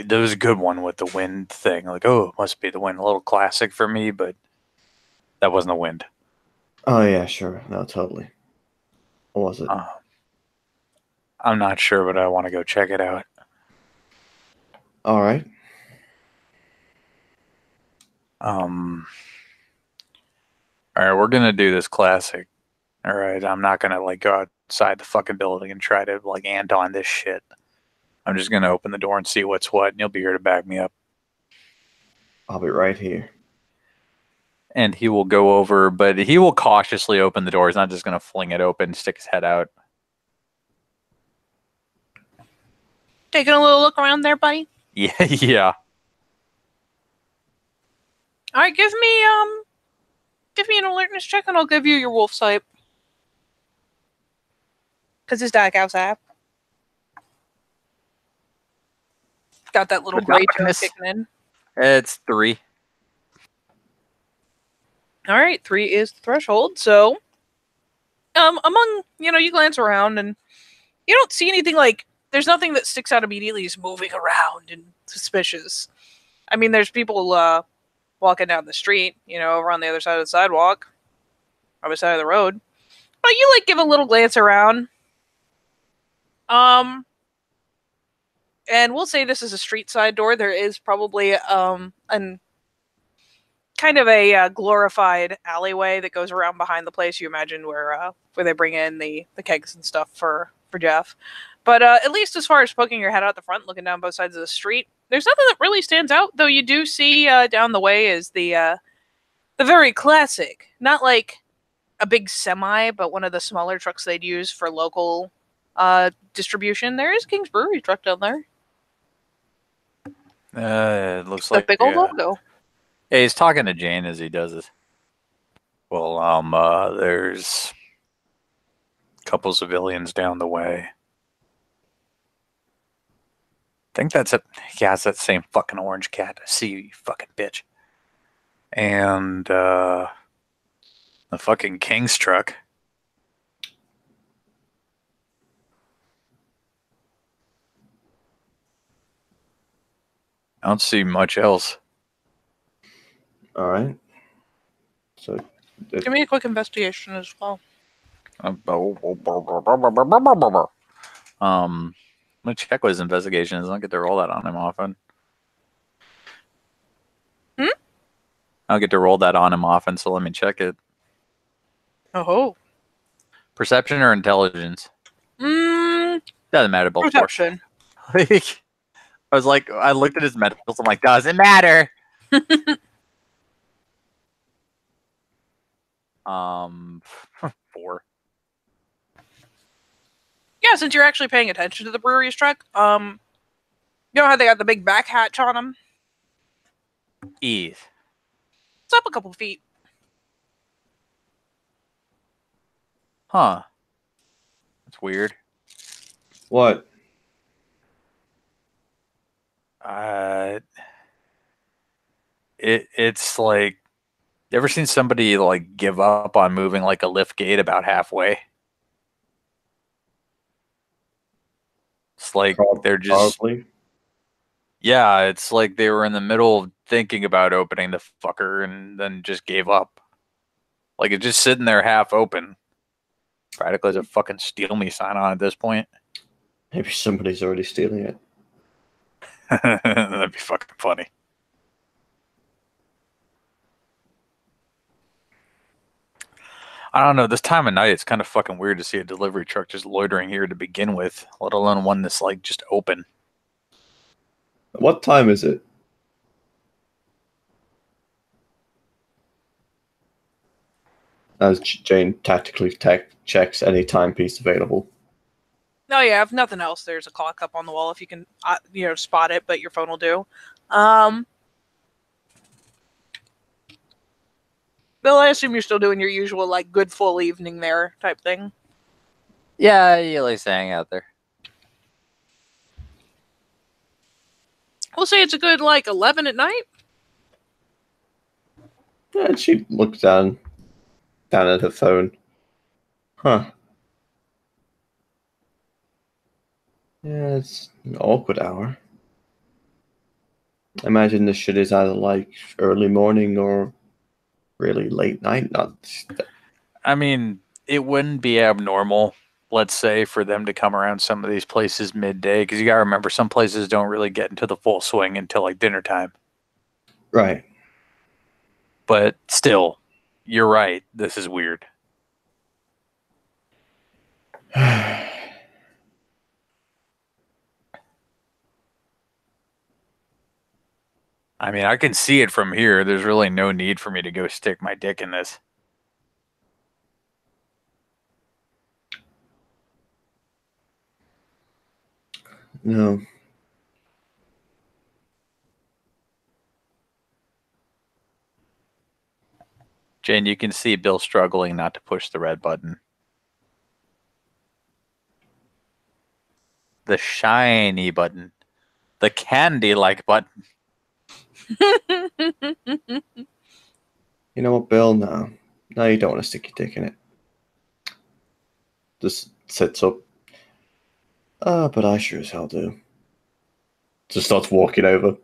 There was a good one with the wind thing. Like, oh, it must be the wind. A little classic for me, but that wasn't the wind. Oh, yeah, sure. No, totally. What was it? I'm not sure, but I want to go check it out. All right. All right, we're gonna do this classic. All right, I'm not gonna like go outside the fucking building and try to like ant on this shit. I'm just gonna open the door and see what's what, and you'll be here to back me up. I'll be right here. And he will go over, but he will cautiously open the door. He's not just gonna fling it open, stick his head out. Taking a little look around there, buddy. Yeah, yeah. All right, give me an alertness check, and I'll give you your wolf sight. Because it's dark outside. Got that little gray tone Darkness. kicking in. It's 3. All right, 3 is the threshold. So, among you glance around and you don't see anything like. There's nothing that sticks out immediately as moving around and suspicious. I mean, there's people walking down the street, over on the other side of the sidewalk, other side of the road. But you give a little glance around. And we'll say this is a street side door. There is probably an kind of a glorified alleyway that goes around behind the place. You imagine where they bring in the kegs and stuff for Jeff. But at least as far as poking your head out the front, looking down both sides of the street, there's nothing that really stands out. Though you do see down the way is the very classic, not like a big semi, but one of the smaller trucks they'd use for local distribution. There is King's Brewery truck down there. It looks The like big old logo. Hey, he's talking to Jane as he does it. Well, there's a couple civilians down the way. I think that's it. Yeah, it's that same fucking orange cat. I see you, you fucking bitch. And the fucking King's truck. I don't see much else. All right. So, Give me a quick investigation as well. I'm gonna check what his investigation is. I don't get to roll that on him often. I don't get to roll that on him often, so let me check it. Oh. Perception or intelligence? Doesn't matter. Both. Perception. I was like, I looked at his medicals. I'm like, doesn't matter. 4. Yeah, since you're actually paying attention to the brewery's truck, you know how they got the big back hatch on them? Ease. It's up a couple feet. Huh. That's weird. what? It's like, you ever seen somebody like give up on moving like a lift gate about halfway? It's like they're just Probably. yeah, it's like they were in the middle of thinking about opening the fucker and then just gave up. Like it's just sitting there half open. Practically has a fucking steal me sign on at this point. Maybe somebody's already stealing it. That'd be fucking funny. I don't know. This time of night, it's kind of fucking weird to see a delivery truck just loitering here to begin with, let alone one that's like just open. What time is it? As Jane tactically checks any timepiece available. No, yeah, if nothing else, there's a clock up on the wall if you can, spot it, but your phone will do. Bill, I assume you're still doing your usual, like, good full evening there type thing. Yeah, you like hang out there. We'll say it's a good, like, 11 at night. Yeah, and she looks down at her phone. Huh. Yeah, it's an awkward hour. I imagine this shit is either like early morning or really late night. Not. I mean, it wouldn't be abnormal, let's say, for them to come around some of these places midday, because you gotta remember some places don't really get into the full swing until like dinner time. Right. But still, you're right. This is weird. I mean, I can see it from here. There's really no need for me to go stick my dick in this. No. Jane, you can see Bill struggling not to push the red button. The shiny button. The candy-like button. You know what, Bill? No. No, you don't want to stick your dick in it. Just sits up. But I sure as hell do. Just starts walking over.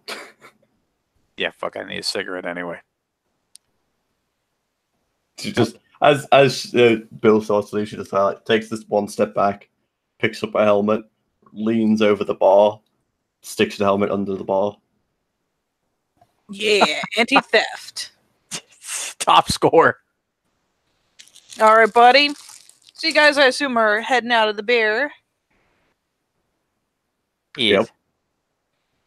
Yeah, fuck, I need a cigarette anyway. She just, as Bill starts to leave, she just like, takes this one step back, picks up a helmet, leans over the bar, sticks the helmet under the bar. Yeah, anti-theft. Top score. All right, buddy. So you guys, I assume, are heading out of the beer. Yep.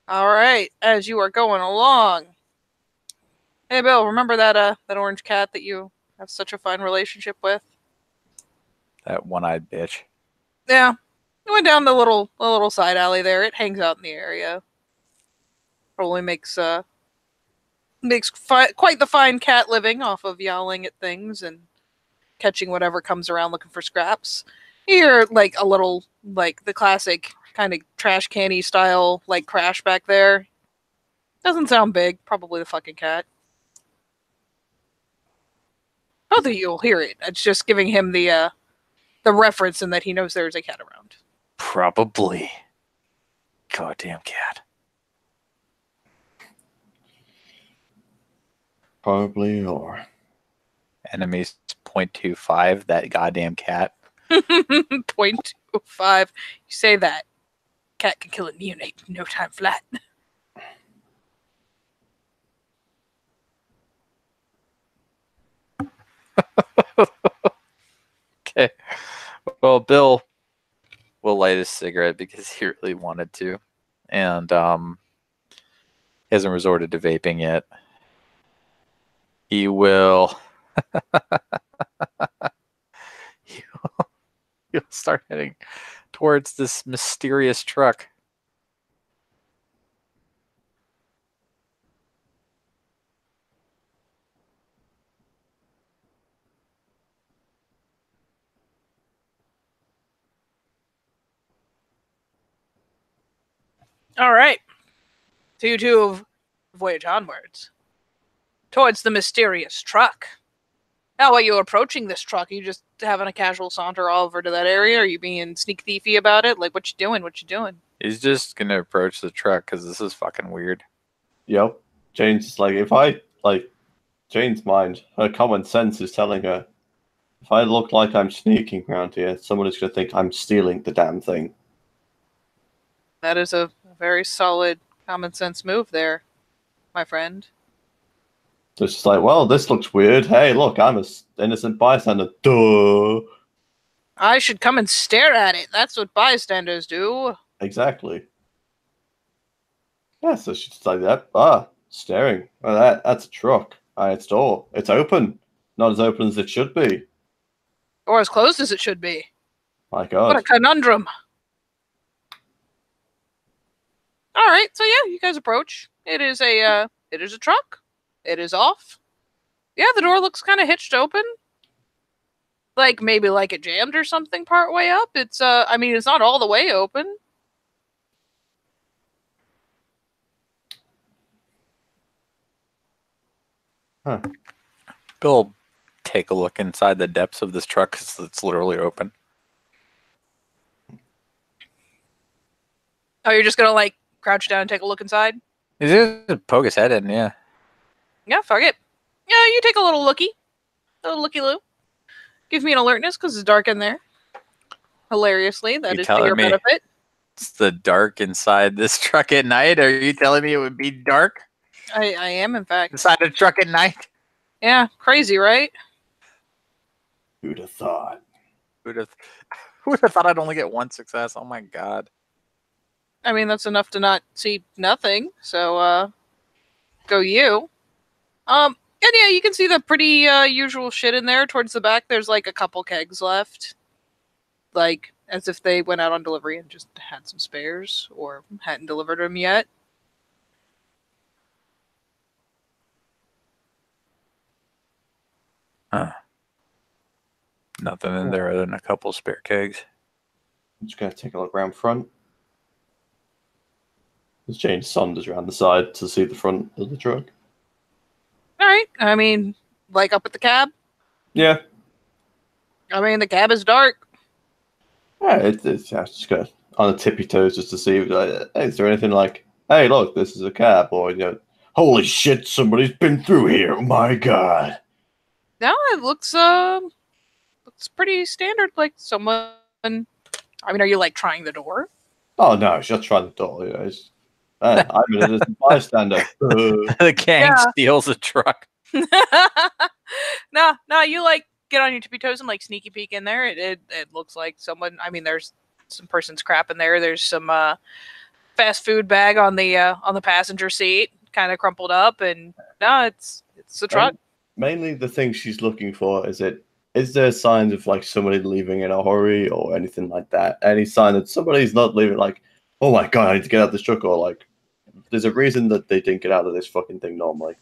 All right, as you are going along. Hey, Bill, remember that orange cat that you have such a fine relationship with? That one-eyed bitch. Yeah, you went down the little side alley there. It hangs out in the area. Probably makes quite the fine cat living off of yowling at things and catching whatever comes around looking for scraps. You hear like a little, like the classic kind of trash canny style like crash back there. Doesn't sound big. Probably the fucking cat. Not that you'll hear it. It's just giving him the reference and that he knows there's a cat around. Probably. Goddamn cat. Probably, or Enemies 0.25, that goddamn cat. 0.25. You say that. Cat can kill a neonate in no time flat. Okay. Well, Bill will light a cigarette because he really wanted to. And he hasn't resorted to vaping yet. He will he'll start heading towards this mysterious truck. All right. So you two voyage onwards towards the mysterious truck. Now, while you're approaching this truck, are you just having a casual saunter all over to that area? Are you being sneak thiefy about it? Like, what you doing? What you doing? He's just gonna approach the truck because this is fucking weird. yep. Jane's just like, if I like Jane's mind, her common sense is telling her, if I look like I'm sneaking around here, someone is gonna think I'm stealing the damn thing. That is a very solid common sense move there, my friend. So it's just like, well, this looks weird. Hey, look, I'm an innocent bystander. Duh. I should come and stare at it. That's what bystanders do. Exactly. Yeah, so she's just like that. Staring. Well, that's a truck. Its door. It's open. Not as open as it should be. Or as closed as it should be. My What God. a conundrum. Alright, so yeah, you guys approach. It is a truck. It is off. Yeah, the door looks kind of hitched open. Like maybe like it jammed or something part way up. It's I mean it's not all the way open. Bill, take a look inside the depths of this truck because it's literally open. Oh, you're just gonna like crouch down and take a look inside? He's just poke his head in, yeah. Yeah, fuck it. Yeah, you take a little looky. A little looky-loo. Give me an alertness because it's dark in there. Hilariously, that You is to telling your me? benefit. It's the dark inside this truck at night. Are you telling me it would be dark I am, in fact. inside a truck at night? Yeah, crazy, right? Who'd have thought? Who'd have thought I'd only get one success? Oh my god. I mean, that's enough to not see nothing. So, go you. And yeah, you can see the pretty usual shit in there. Towards the back, there's like a couple kegs left. Like, as if they went out on delivery and just had some spares or hadn't delivered them yet. Huh. Nothing in there other than a couple spare kegs. I'm just going to take a look around front. There's Jane Saunders around the side to see the front of the truck. Alright, I mean, like up at the cab. Yeah. I mean, the cab is dark. Yeah, it's yeah, just go on the tippy toes just to see, like, hey, is there anything like, hey, look, this is a cab, or, you know, holy shit, somebody's been through here, oh my God. No, it looks pretty standard. Like someone. I mean, are you like trying the door? Oh, no, she's trying the door, you know. I'm an innocent bystander. The gang Yeah. steals a truck. No, you like get on your tippy toes and like sneaky peek in there. It looks like someone. I mean, there's some person's crap in there. There's some fast food bag on the passenger seat, kind of crumpled up, and no, it's the truck. Mainly the thing she's looking for is there signs of like somebody leaving in a hurry or anything like that? Any sign that somebody's not leaving, like, oh my God, I need to get out of this truck, or like, there's a reason that they didn't get out of this fucking thing normally.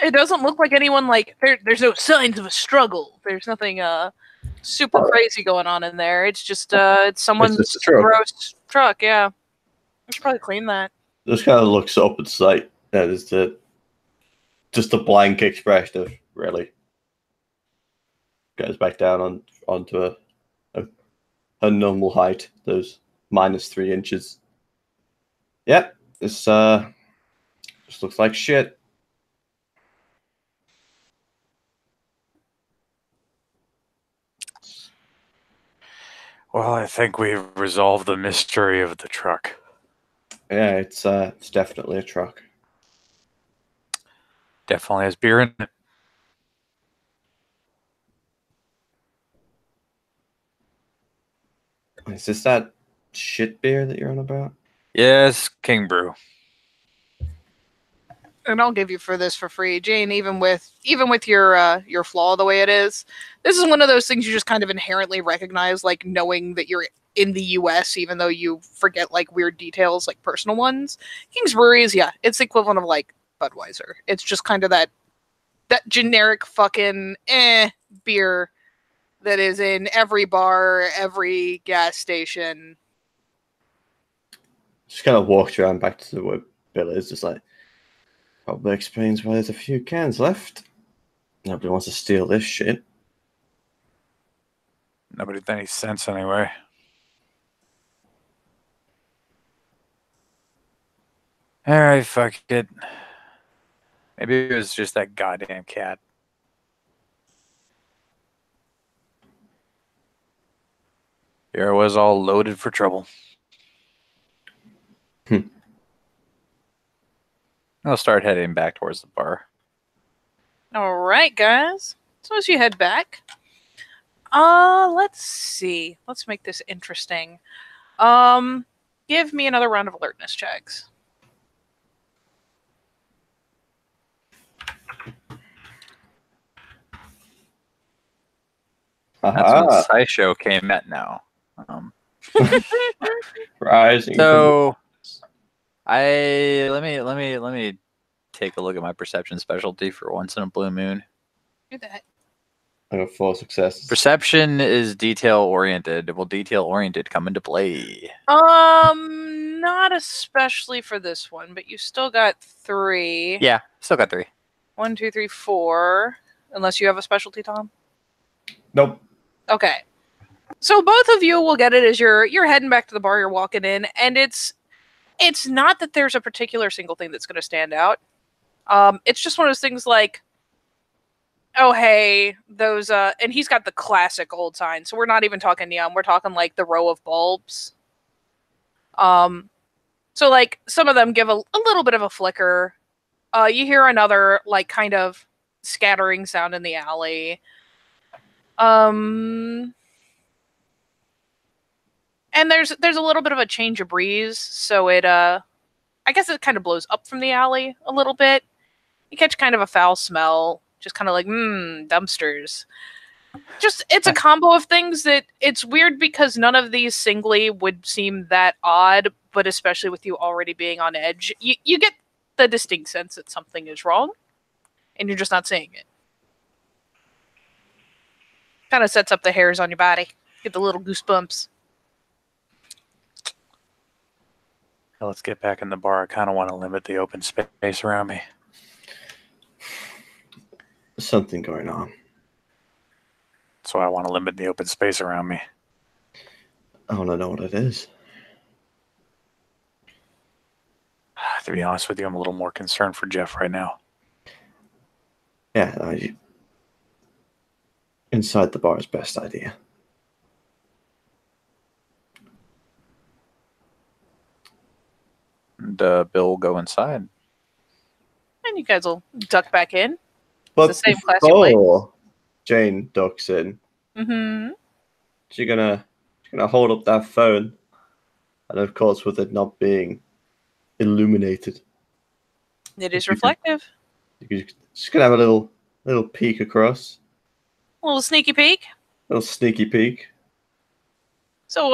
It doesn't look like anyone like there's no signs of a struggle. There's nothing super crazy going on in there. It's just it's someone's just a truck. gross truck. Yeah, I should probably clean that. Just kind of looks up at sight. Yeah, there's just a blank expression of really. Goes back down onto a normal height. Those -3 inches. Yep, this just looks like shit. Well, I think we've resolved the mystery of the truck. Yeah, it's definitely a truck. Definitely has beer in it. Is this that shit beer that you're on about? Yes, King Brew. And I'll give you for this for free, Jane. Even with your flaw the way it is, this is one of those things you just kind of inherently recognize, like knowing that you're in the U.S. Even though you forget like weird details, like personal ones. King's Brewery is it's the equivalent of like Budweiser. It's just kind of that generic fucking beer that is in every bar, every gas station. Just kind of walks around back to where Bill is, just like, probably explains why there's a few cans left. Nobody wants to steal this shit. Nobody with any sense anyway. Alright, fuck it. Maybe it was just that goddamn cat. Here I was all loaded for trouble. I'll start heading back towards the bar. All right, guys. So as you head back, let's see. Let's make this interesting. Give me another round of alertness checks. That's Aha. what SciShow came at now. Rising. So let me take a look at my perception specialty for once in a blue moon. Do that. I got 4 successes. Perception is detail oriented. Will detail oriented come into play? Not especially for this one, but you still got 3. Yeah, still got 3. 1, 2, 3, 4. Unless you have a specialty, Tom. Nope. Okay. So both of you will get it as you're heading back to the bar, you're walking in, and it's not that there's a particular single thing that's going to stand out. It's just one of those things like, oh hey, those and he's got the classic old sign. So we're not even talking neon, we're talking like the row of bulbs. So like some of them give a little bit of a flicker. You hear another like kind of scattering sound in the alley. And there's a little bit of a change of breeze, so it I guess it kind of blows up from the alley a little bit. You catch kind of a foul smell, just kind of like dumpsters. Just it's a combo of things that it's weird because none of these singly would seem that odd, but especially with you already being on edge, you get the distinct sense that something is wrong, and you're just not seeing it. Kind of sets up the hairs on your body. Get the little goosebumps. Let's get back in the bar. I kind of want to limit the open space around me. There's something going on. So I want to limit the open space around me. I want to know what it is. To be honest with you, I'm a little more concerned for Jeff right now. Yeah, inside the bar is best idea. And Bill will go inside. And you guys will duck back in. But the same class you played. before Jane ducks in, Mm-hmm. she's gonna hold up that phone, and of course, with it not being illuminated, It is reflective. she's gonna have a little peek across, A little sneaky peek. little sneaky peek. So,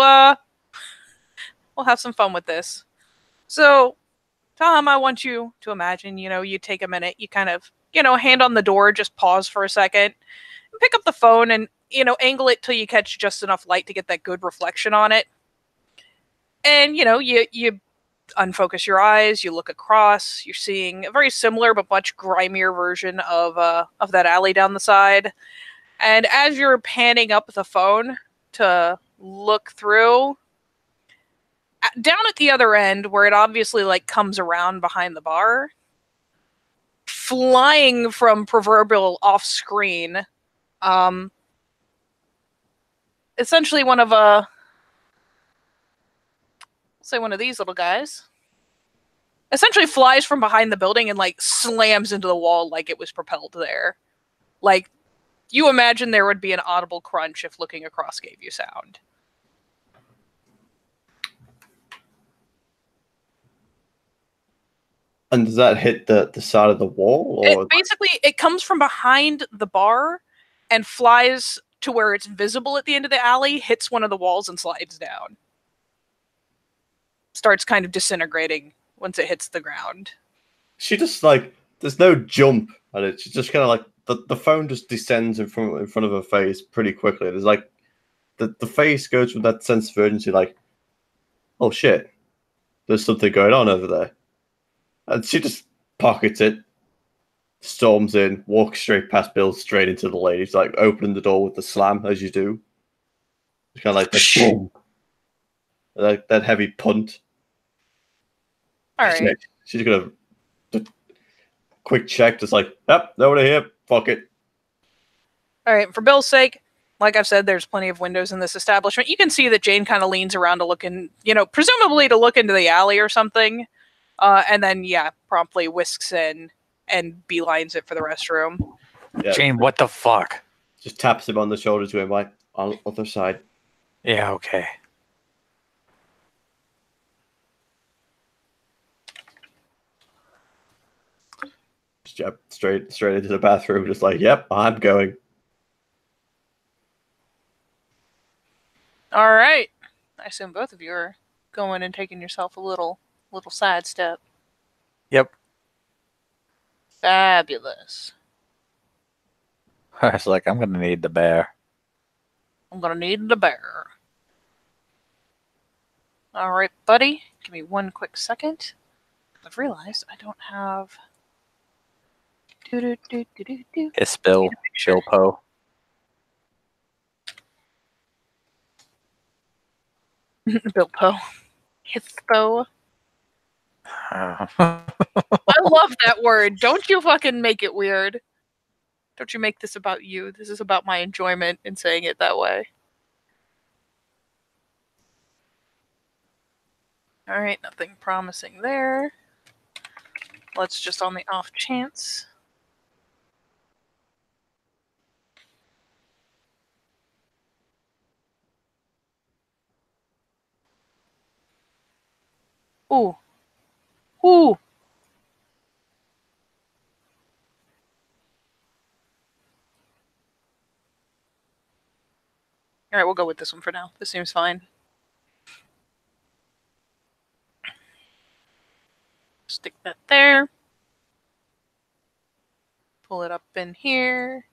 we'll have some fun with this. So, Tom, I want you to imagine, you take a minute, you kind of, hand on the door, just pause for a second, pick up the phone and, angle it till you catch just enough light to get that good reflection on it. And, you unfocus your eyes, you look across, you're seeing a very similar but much grimier version of that alley down the side. And as you're panning up the phone to look through, down at the other end, where it obviously like comes around behind the bar, flying from proverbial off screen, essentially one of one of these little guys, essentially flies from behind the building and like slams into the wall like it was propelled there. Like you imagine there would be an audible crunch if looking across gave you sound. And does that hit the side of the wall? Or It comes from behind the bar and flies to where it's visible at the end of the alley, hits one of the walls and slides down. Starts kind of disintegrating once it hits the ground. she just like there's no jump at it. She just kind of like the phone just descends in front of her face pretty quickly. There's like the face goes from that sense of urgency, like, oh shit, there's something going on over there. And she just pockets it, storms in, walks straight past Bill, straight into the ladies, like opening the door with the slam as you do. It's kind of like that boom, like that heavy punt. All right. She's gonna quick check, just like, yep, nobody here. Fuck it. All right. For Bill's sake, like I've said, there's plenty of windows in this establishment. You can see that Jane kind of leans around to look in, presumably to look into the alley or something. And then, yeah, promptly whisks in and beelines it for the restroom. Yeah, Jane, what the fuck? just taps him on the shoulder to him like on the other side. Yeah, okay. Just yep, straight into the bathroom, just like, yep, I'm going. All right. I assume both of you are going and taking yourself a little side step. Yep. Fabulous. I was like, I'm gonna need the bear. I'm gonna need the bear. All right, buddy. Give me one quick second. I've realized I don't have. Do. Hispill, Shilpo. Bilbo. Hispo. Uh, I love that word. Don't you fucking make it weird. Don't you make this about you. This is about my enjoyment in saying it that way. Alright, nothing promising there. Let's just on the off chance. Ooh. Ooh. Alright, we'll go with this one for now. This seems fine. Stick that there. Pull it up in here.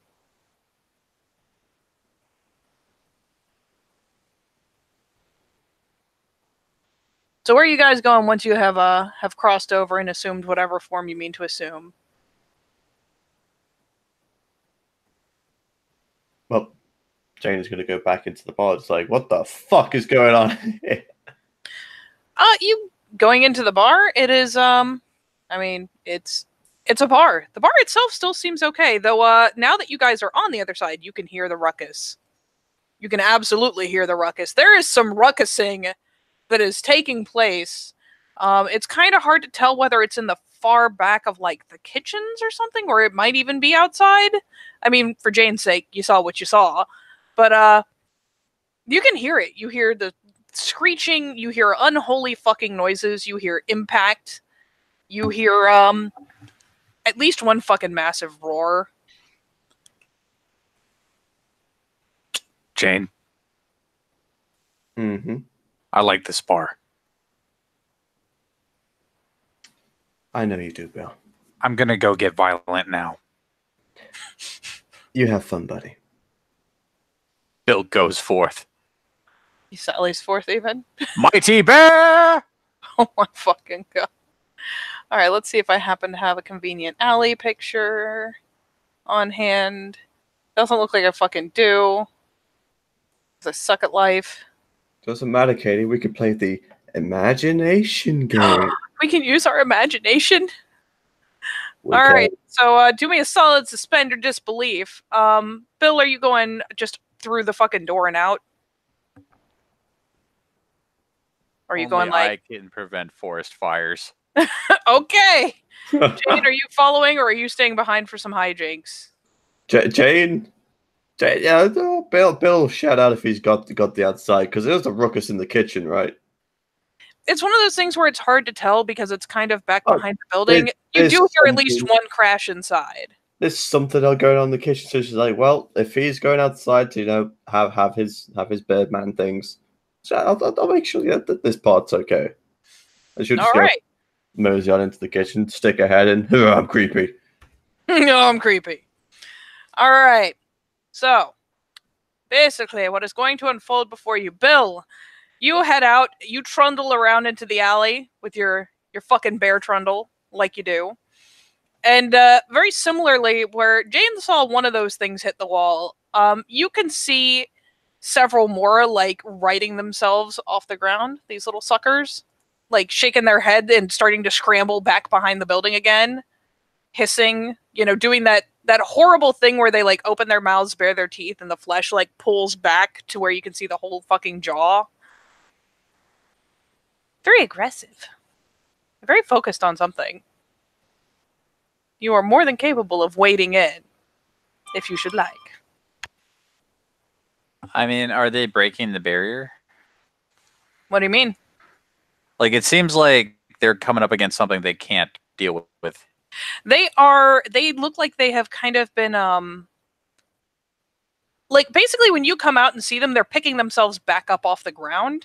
So where are you guys going once you have crossed over and assumed whatever form you mean to assume? Well, Jane is going to go back into the bar. It's like, what the fuck is going on here? You going into the bar? It is I mean, it's a bar. The bar itself still seems okay, though now that you guys are on the other side, you can hear the ruckus. You can absolutely hear the ruckus. There is some ruckusing that is taking place. It's kind of hard to tell whether it's in the far back of like the kitchens or something, or it might even be outside. I mean, for Jane's sake, you saw what you saw. But you can hear it. You hear the screeching, you hear unholy fucking noises, you hear impact, you hear at least one fucking massive roar. Jane, Mm-hmm. I like this bar. I know you do, Bill. I'm gonna go get violent now. You have fun, buddy. Bill goes forth. He sallies forth even. Mighty Bear! Oh my fucking god. Alright, let's see if I happen to have a convenient alley picture on hand. Doesn't look like I fucking do. 'Cause I suck at life. Doesn't matter, Katie. We could play the imagination game. We can use our imagination. We All can- right, so do me a solid, suspend your disbelief. Bill, are you going just through the fucking door and out? Or are you going Only like, I can prevent forest fires. okay? Jane, are you following or are you staying behind for some hijinks? Jane, yeah, no, Bill, shout out if he's got the outside because there's a ruckus in the kitchen, right? It's one of those things where it's hard to tell because it's kind of back Oh, behind the building. You there's do hear at least something- one crash inside. There's something going on in the kitchen. So she's like, well, if he's going outside to have his Birdman things, so I'll make sure that this part's okay. And she'll just All right. mosey on into the kitchen, stick her head in. I'm creepy. No, I'm creepy. All right. So, basically, what is going to unfold before you, Bill? You head out. You trundle around into the alley with your fucking bear trundle, like you do. And very similarly, where Jane saw one of those things hit the wall, you can see several more like righting themselves off the ground. These little suckers, like shaking their head and starting to scramble back behind the building again, hissing. Doing that horrible thing where they like open their mouths, bare their teeth, and the flesh like pulls back to where you can see the whole fucking jaw. Very aggressive. very focused on something. You are more than capable of wading in, if you should like. I mean, are they breaking the barrier? What do you mean? Like, it seems like they're coming up against something they can't deal with. They look like they have kind of been, like, basically when you come out and see them, they're picking themselves back up off the ground.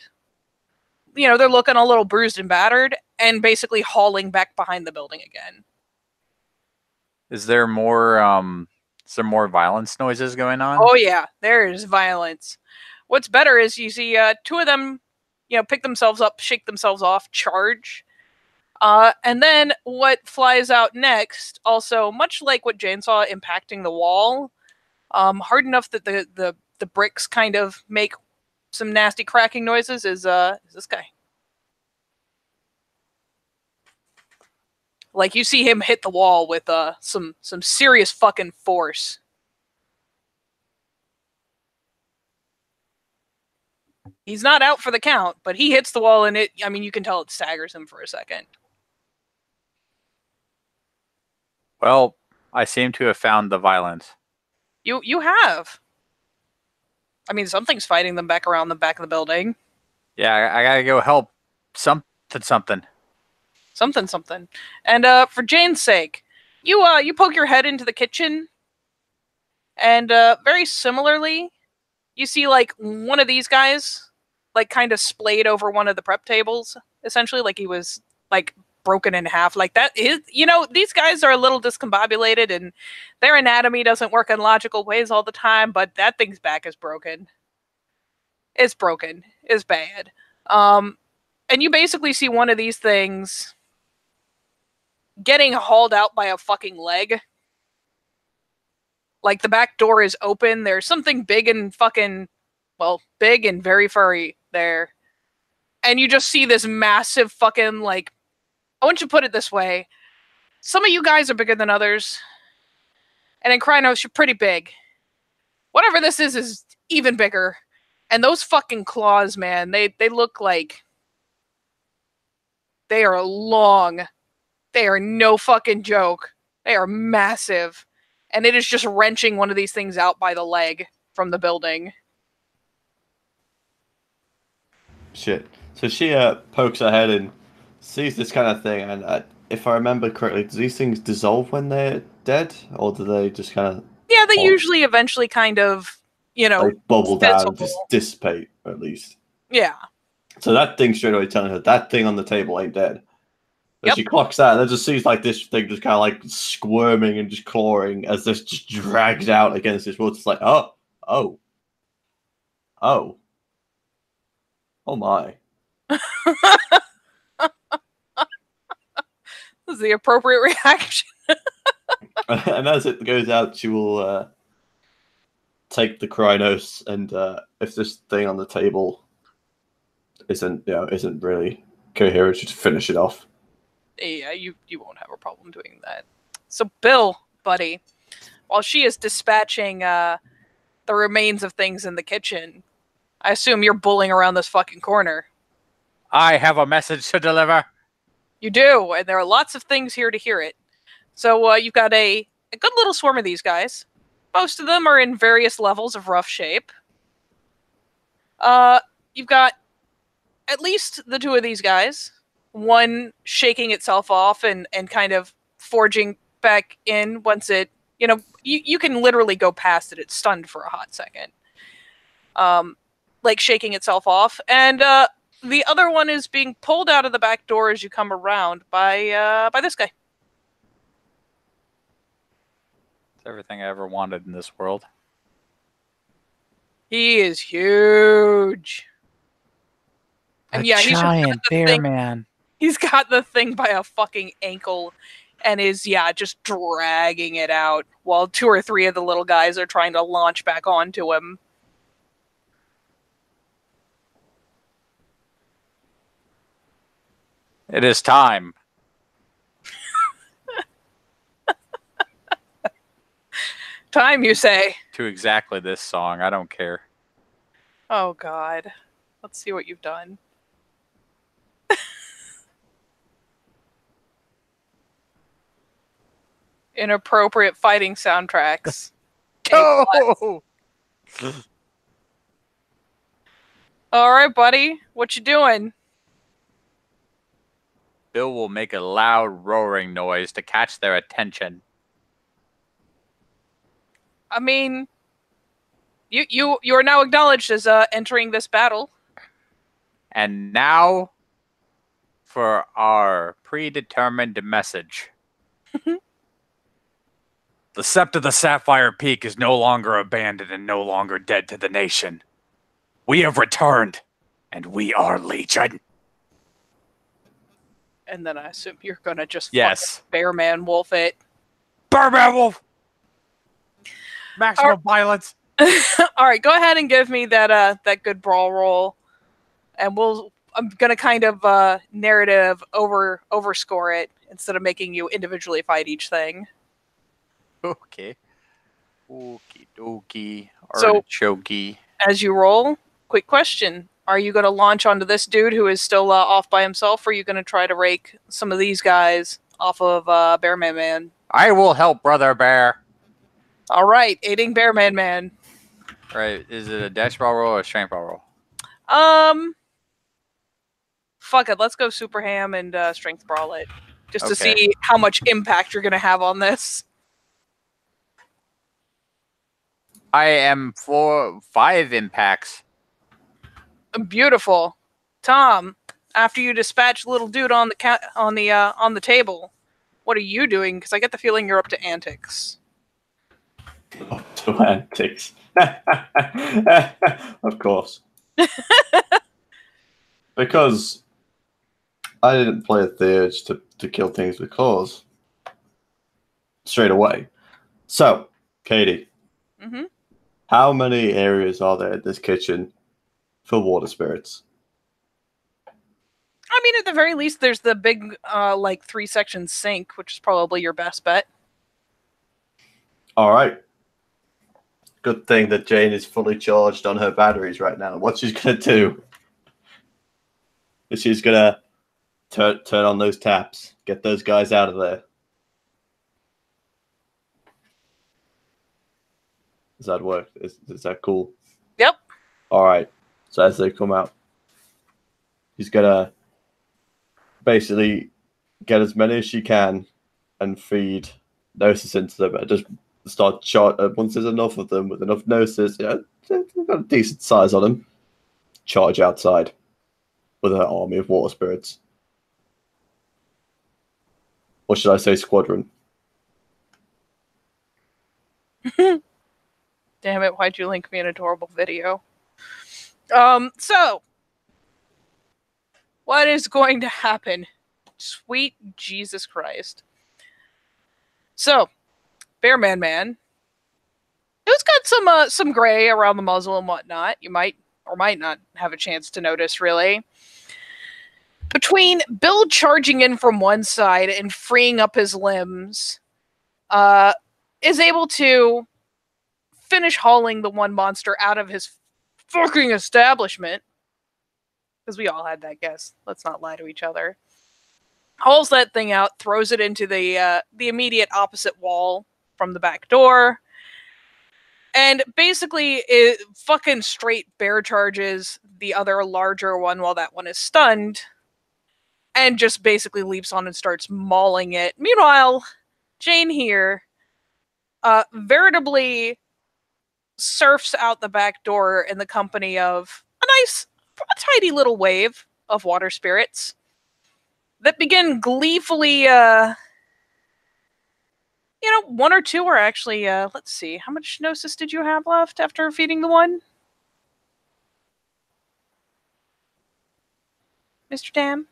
You know, they're looking a little bruised and battered, and basically hauling back behind the building again. Is there more violence noises going on? Oh yeah, there is violence. What's better is you see two of them, pick themselves up, shake themselves off, charge. And then what flies out next, also much like what Jane saw impacting the wall, hard enough that the bricks kind of make some nasty cracking noises, is this guy. Like, you see him hit the wall with some serious fucking force. He's not out for the count, but he hits the wall, and you can tell it staggers him for a second. Well, I seem to have found the violence. You have. I mean, something's fighting them back around the back of the building. Yeah, I gotta go help something. Something. And for Jane's sake, you poke your head into the kitchen, and very similarly, you see like one of these guys, like, kind of splayed over one of the prep tables, essentially, like he was like broken in half. Like, that is, these guys are a little discombobulated, and their anatomy doesn't work in logical ways all the time, but that thing's back is broken. It's broken. It's bad. And you basically see one of these things getting hauled out by a fucking leg. Like, the back door is open. There's something big and fucking, big and very furry there. And you just see this massive fucking, like, I want you to put it this way. Some of you guys are bigger than others. And in Krynos, you're pretty big. Whatever this is even bigger. And those fucking claws, man, they look like they are long. They are no fucking joke. They are massive. And it is just wrenching one of these things out by the leg from the building. Shit. So she pokes her head and sees this kind of thing, and if I remember correctly, do these things dissolve when they're dead, or do they just kind of... Yeah, they usually eventually kind of, like bubble down and fizzle. just dissipate, at least. Yeah. So that thing straight away telling her that thing on the table ain't dead. But Yep. she clocks that, and then just sees like this thing just kind of like squirming and just clawing as this just drags out against this wall. It's like, oh my. This is the appropriate reaction. And as it goes out, she will take the Krynos, and if this thing on the table isn't really coherent, just finish it off. Yeah, you won't have a problem doing that. So, Bill, buddy, while she is dispatching the remains of things in the kitchen, I assume you're bulling around this fucking corner. I have a message to deliver. You do, and there are lots of things here to hear it. So you've got a good little swarm of these guys. Most of them are in various levels of rough shape. You've got at least the two of these guys. One shaking itself off and kind of forging back in once it, you can literally go past it. It's stunned for a hot second. Like shaking itself off. And the other one is being pulled out of the back door as you come around by this guy. It's everything I ever wanted in this world. He is huge. And yeah, he's giant bear man. He's got the thing by a fucking ankle and is, just dragging it out while two or three of the little guys are trying to launch back onto him. It is time. Time, you say? To exactly this song. I don't care. Oh, God. Let's see what you've done. inappropriate fighting soundtracks. Oh! All right, buddy. What you doing? Bill will make a loud roaring noise to catch their attention. I mean, you are now acknowledged as entering this battle. And now for our predetermined message. The Sept of the Sapphire Peak is no longer abandoned and no longer dead to the nation. We have returned, and we are Legion. And then I assume you're gonna just Yes. Bearman Wolf it. Bearman Wolf! Maximum violence! All right, go ahead and give me that good brawl roll, and I'm gonna kind of narrative overscore it instead of making you individually fight each thing. Okay. Okie dokie. So- Artichoke. As you roll, quick question: are you gonna launch onto this dude who is still off by himself, or are you gonna try to rake some of these guys off of Bearman Man? I will help, Brother Bear. All right, aiding Bearman Man. Right. Is it a dash ball roll or a strength ball roll? Fuck it. Let's go Super Ham and Strength Brawl it, just to Okay. see how much impact you're gonna have on this. I am for 5 impacts. Beautiful, Tom. After you dispatch little dude on the table, what are you doing? Because I get the feeling you're up to antics. Up to antics. Of course. Because I didn't play at the urge to kill things with claws straight away. So, Katie, Mm-hmm. how many areas are there in this kitchen for water spirits? I mean, at the very least, there's the big, 3-section sink, which is probably your best bet. All right. Good thing that Jane is fully charged on her batteries right now. What she's going to do is she's going to turn on those taps, get those guys out of there. Does that work? Is that cool? Yep. All right. So as they come out, she's going to basically get as many as she can and feed Gnosis into them and just start once there's enough of them with enough Gnosis, they've got a decent size on them, charge outside with her army of water spirits. Or should I say squadron? Damn it, why'd you link me an adorable video? So, what is going to happen? Sweet Jesus Christ. So, Bearman Man, who's got some gray around the muzzle and whatnot, you might or might not have a chance to notice, really. Between Bill charging in from one side and freeing up his limbs, is able to finish hauling the one monster out of his fucking establishment. Because we all had that guess. Let's not lie to each other. Hauls that thing out, throws it into the immediate opposite wall from the back door, and basically it fucking straight bear charges the other larger one while that one is stunned, and just basically leaps on and starts mauling it. Meanwhile, Jane here veritably surfs out the back door in the company of a tidy little wave of water spirits that begin gleefully, one or two are actually, let's see, how much Gnosis did you have left after feeding the one? Mr. Dam?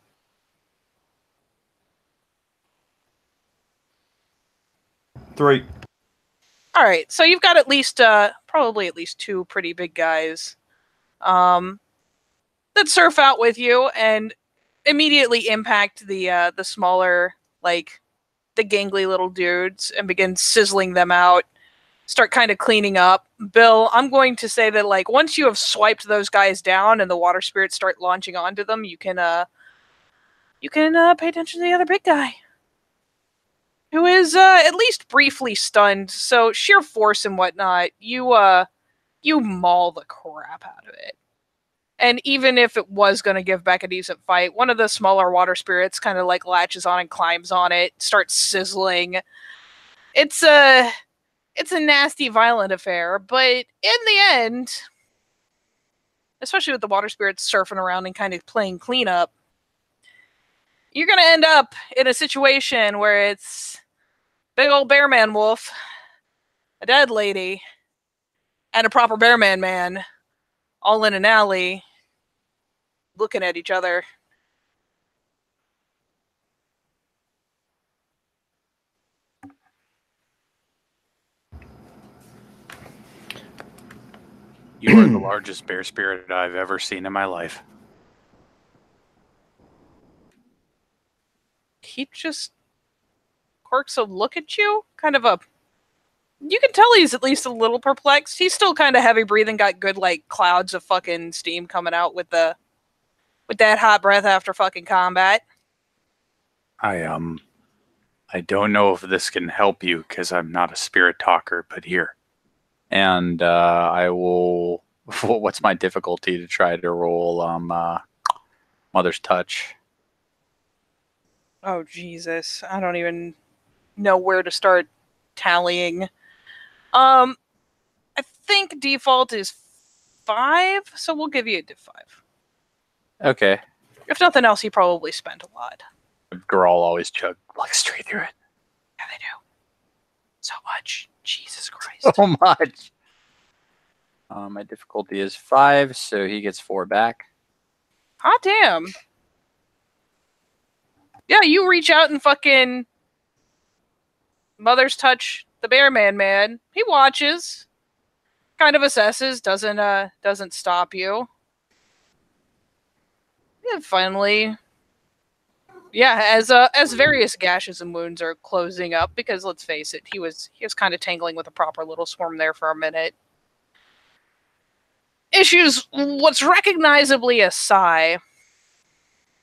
Three. Alright, so you've got at least, probably at least 2 pretty big guys, that surf out with you and immediately impact the smaller, the gangly little dudes and begin sizzling them out, start kind of cleaning up. Bill, I'm going to say that, once you have swiped those guys down and the water spirits start launching onto them, you can pay attention to the other big guy. who is at least briefly stunned. So sheer force and whatnot, you maul the crap out of it. And even if it was going to give back a decent fight, one of the smaller water spirits kind of like latches on and climbs on it, starts sizzling. It's a nasty, violent affair, but in the end, especially with the water spirits surfing around and kind of playing cleanup, you're going to end up in a situation where it's big old bearman wolf, a dead lady, and a proper bearman man all in an alley looking at each other. You are the largest bear spirit I've ever seen in my life. He just quirks a look at you, kind of a... You can tell he's at least a little perplexed. He's still kind of heavy breathing, got good like clouds of fucking steam coming out with that hot breath after fucking combat. I don't know if this can help you because I'm not a spirit talker, but here. And I will. What's my difficulty to try to roll Mother's Touch? Oh Jesus, I don't even know where to start tallying. I think default is 5, so we'll give you a div 5. Okay. If nothing else, he probably spent a lot. Grawl always chug like straight through it. Yeah, they do. So much. Jesus Christ. So much. My difficulty is 5, so he gets 4 back. Hot damn. Yeah, you reach out and fucking Mother's Touch the Bearman man. He watches, kind of assesses, doesn't stop you. And finally, yeah, as various gashes and wounds are closing up, because let's face it, he was kind of tangling with a proper little swarm there for a minute. Issues what's recognizably a sigh,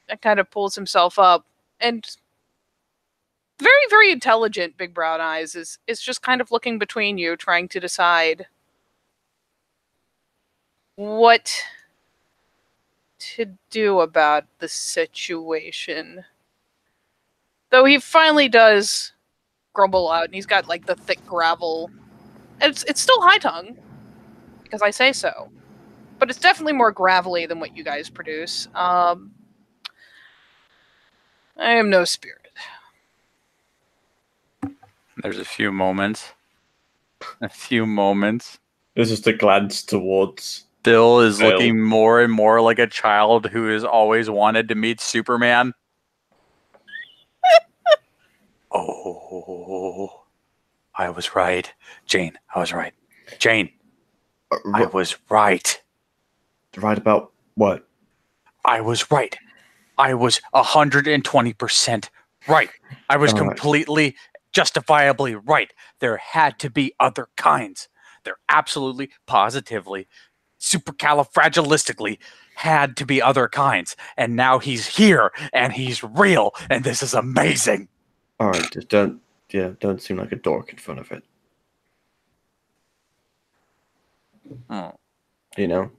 and kind of pulls himself up, and very, very intelligent Big Brown Eyes is just kind of looking between you, trying to decide what to do about the situation. Though he finally does grumble out, and he's got like the thick gravel. And it's still high tongue, because I say so. But it's definitely more gravelly than what you guys produce. I am no spirit. There's a few moments. A few moments. There's just a glance towards. Bill is Bill. looking more and more like a child who has always wanted to meet Superman. Oh, I was right. Jane, I was right. Jane, I was right. Right about what? I was right. I was 120% right. I was All right. completely, justifiably right. There had to be other kinds. There absolutely, positively, supercalifragilistically had to be other kinds. And now he's here, and he's real, and this is amazing. All right, just don't seem like a dork in front of it. Oh. You know.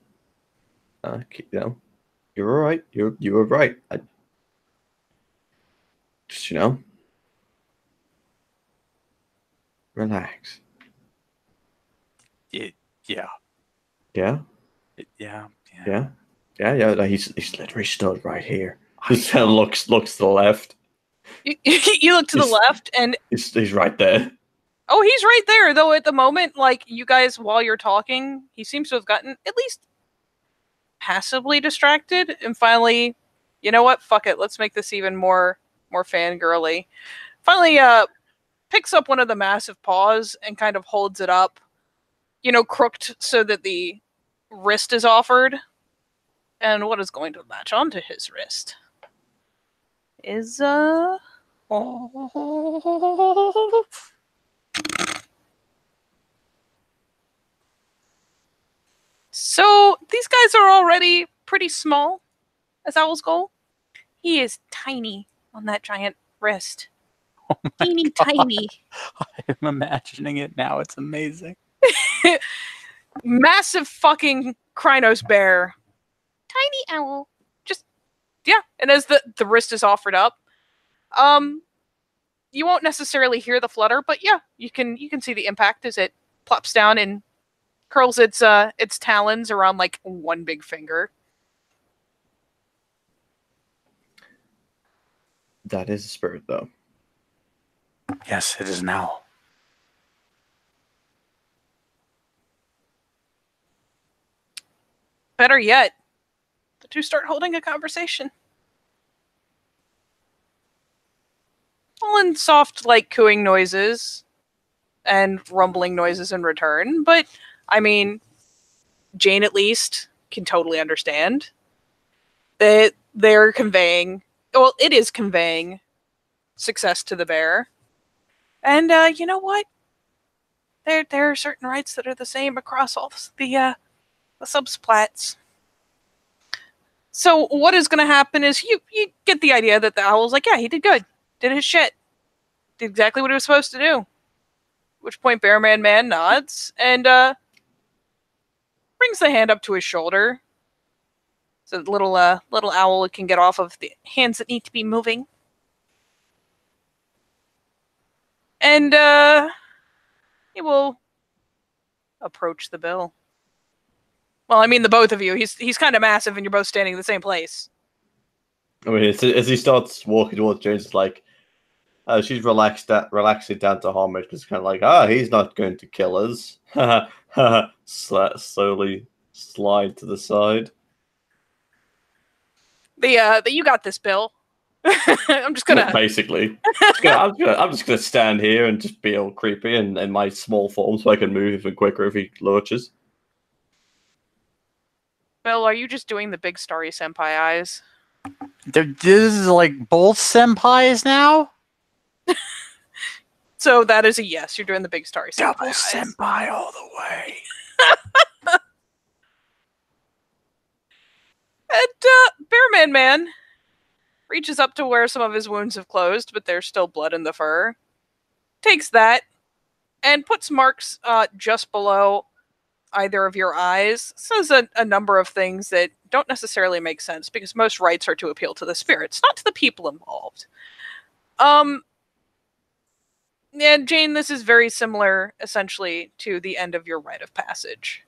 You're all right. You were right. Just relax. Yeah. Yeah. Yeah. Yeah. He's literally stood right here. Just kind of looks to the left. You look to the left, and He's right there. oh, he's right there. Though at the moment, like you guys, while you're talking, he seems to have gotten at least passively distracted, and finally, you know what? Fuck it. Let's make this even more fangirly. Finally, picks up one of the massive paws and kind of holds it up, crooked so that the wrist is offered. And what is going to latch onto his wrist is So these guys are already pretty small as Owl's goal. He is tiny on that giant wrist. Teeny tiny. I'm imagining it now. It's amazing. Massive fucking Krynos bear. Tiny owl. Just, yeah. And as the wrist is offered up, you won't necessarily hear the flutter, but yeah, you can see the impact as it plops down and curls its talons around like one big finger. That is a spirit, though. Yes, it is now. Better yet, the two start holding a conversation. All in soft, like, cooing noises and rumbling noises in return, but, I mean, Jane at least can totally understand that they're conveying, well, it is conveying success to the bear. And, you know what? There are certain rights that are the same across all the subsplats. So what is going to happen is you get the idea that the owl's like, yeah, he did good. Did his shit. Did exactly what he was supposed to do. At which point Bearman Man nods and brings the hand up to his shoulder. So the little owl can get off of the hands that need to be moving. And he will approach the bill. Well, I mean the both of you. He's kind of massive and you're both standing in the same place. I mean, as he starts walking towards James, it's like, she's relaxing down to homage. It's kind of like, he's not going to kill us. Slowly slide to the side. You got this, Bill. I'm just gonna basically. I'm just gonna stand here and just be all creepy and in my small form, so I can move even quicker if he lurches. Bill, are you just doing the big starry senpai eyes? This is like both senpais now? So that is a yes. You're doing the big starry senpai Double eyes. senpai all the way. And Bearman Man reaches up to where some of his wounds have closed, but there's still blood in the fur. Takes that and puts marks just below either of your eyes. Says a number of things that don't necessarily make sense because most rites are to appeal to the spirits, not to the people involved. And Jane, this is very similar, essentially, to the end of your rite of passage.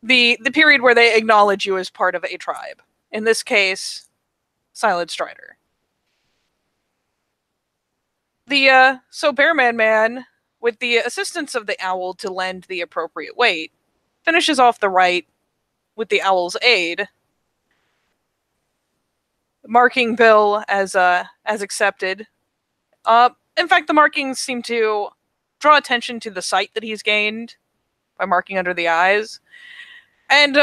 The period where they acknowledge you as part of a tribe. In this case, Silent Strider. So Bearman Man, with the assistance of the owl to lend the appropriate weight, finishes off the rite with the owl's aid, marking Bill as accepted. In fact, the markings seem to draw attention to the sight that he's gained by marking under the eyes. And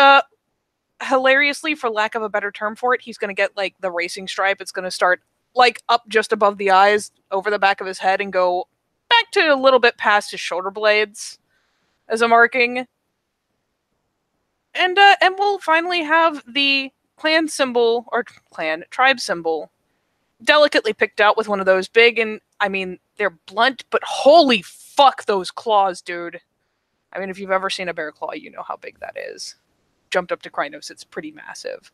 hilariously, for lack of a better term for it, he's going to get like the racing stripe. It's going to start like up just above the eyes, over the back of his head, and go back to a little bit past his shoulder blades as a marking. And we'll finally have the clan symbol, or tribe symbol, delicately picked out with one of those big, and I mean, they're blunt, but holy fuck those claws, dude. I mean, if you've ever seen a bear claw, you know how big that is. Jumped up to Krynos, it's pretty massive.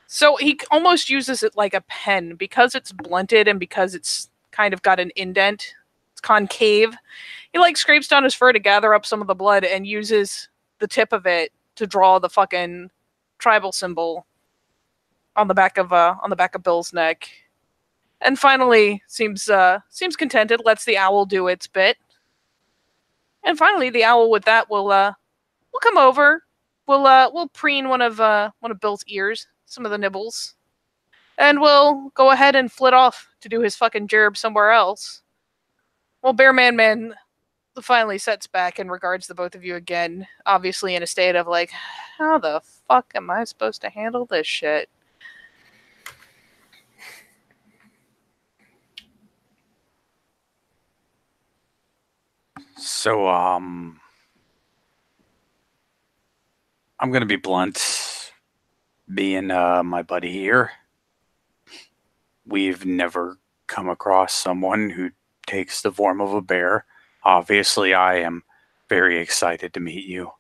So he almost uses it like a pen, because it's blunted and because it's kind of got an indent. It's concave. He like scrapes down his fur to gather up some of the blood and uses the tip of it to draw the fucking tribal symbol on the back of Bill's neck. And finally seems contented, lets the owl do its bit. And finally the owl with that will come over. We'll preen one of Bill's ears, some of the nibbles. And we'll go ahead and flit off to do his fucking gerb somewhere else. Well, Bearman Man finally sets back and regards the both of you again, obviously in a state of like, how the fuck am I supposed to handle this shit? So, I'm gonna be blunt. Being my buddy here, we've never come across someone who takes the form of a bear, obviously I am very excited to meet you.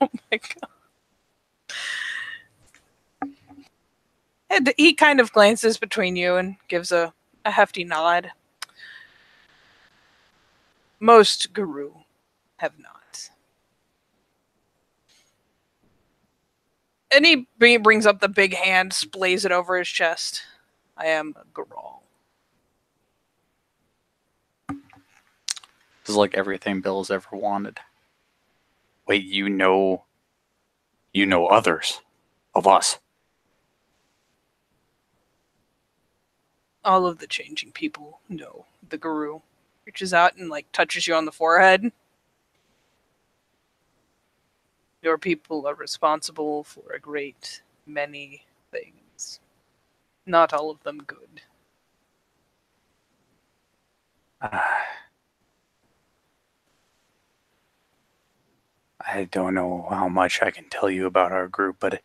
Oh my god. And he kind of glances between you and gives a hefty nod. Most Guru have not. And he brings up the big hand, splays it over his chest. I am Garal. This is like everything Bill's ever wanted. Wait, you know others of us. All of the changing people know the Guru. Reaches out and touches you on the forehead. Your people are responsible for a great many things. Not all of them good. I don't know how much I can tell you about our group, but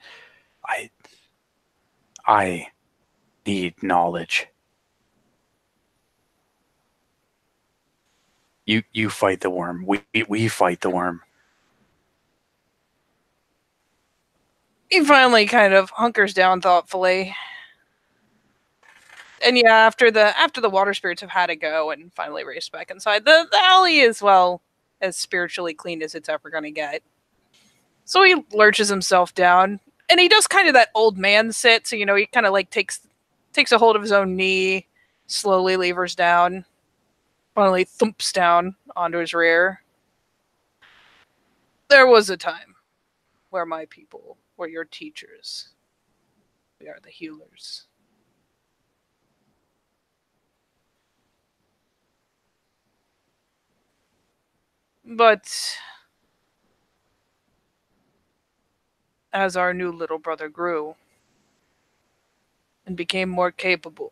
I need knowledge. You fight the worm. We fight the worm. He finally kind of hunkers down thoughtfully. And yeah, after the water spirits have had a go and finally raced back inside, the alley is, well, as spiritually clean as it's ever gonna get. So he lurches himself down, and he does kind of that old man sit, so he kind of takes a hold of his own knee, slowly levers down, finally thumps down onto his rear. There was a time where my people were your teachers. We are the healers. But as our new little brother grew and became more capable,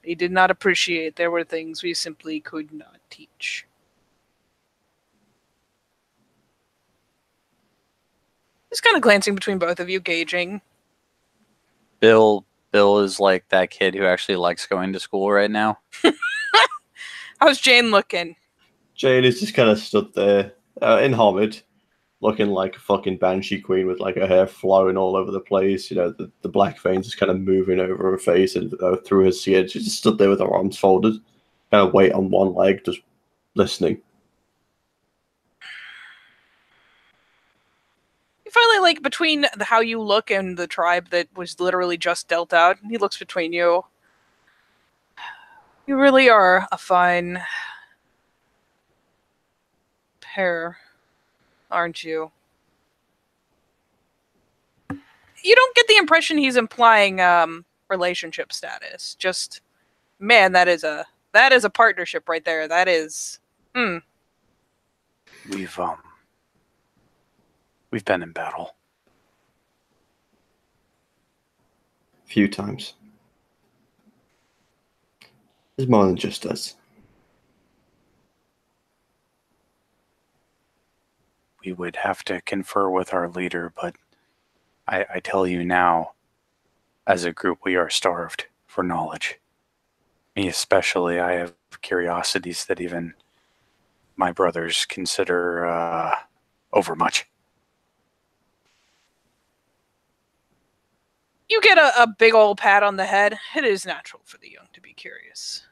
he did not appreciate there were things we simply could not teach. Just kind of glancing between both of you, gauging. Bill is like that kid who actually likes going to school right now. How's Jane looking? Jane is just kind of stood there in Hobbit, looking like a fucking banshee queen with her hair flowing all over the place. The black veins just kind of moving over her face and through her skin. She just stood there with her arms folded, kind of weight on one leg, just listening. You finally, between how you look and the tribe that was literally just dealt out, he looks between you. You really are a fine pair, aren't you? You don't get the impression he's implying relationship status. Just, man, that is a partnership right there. That is, We've been in battle. A few times. There's more than just us. We would have to confer with our leader, but I tell you now, as a group, we are starved for knowledge. Me especially, I have curiosities that even my brothers consider overmuch. You get a big old pat on the head. It is natural for the young to be curious.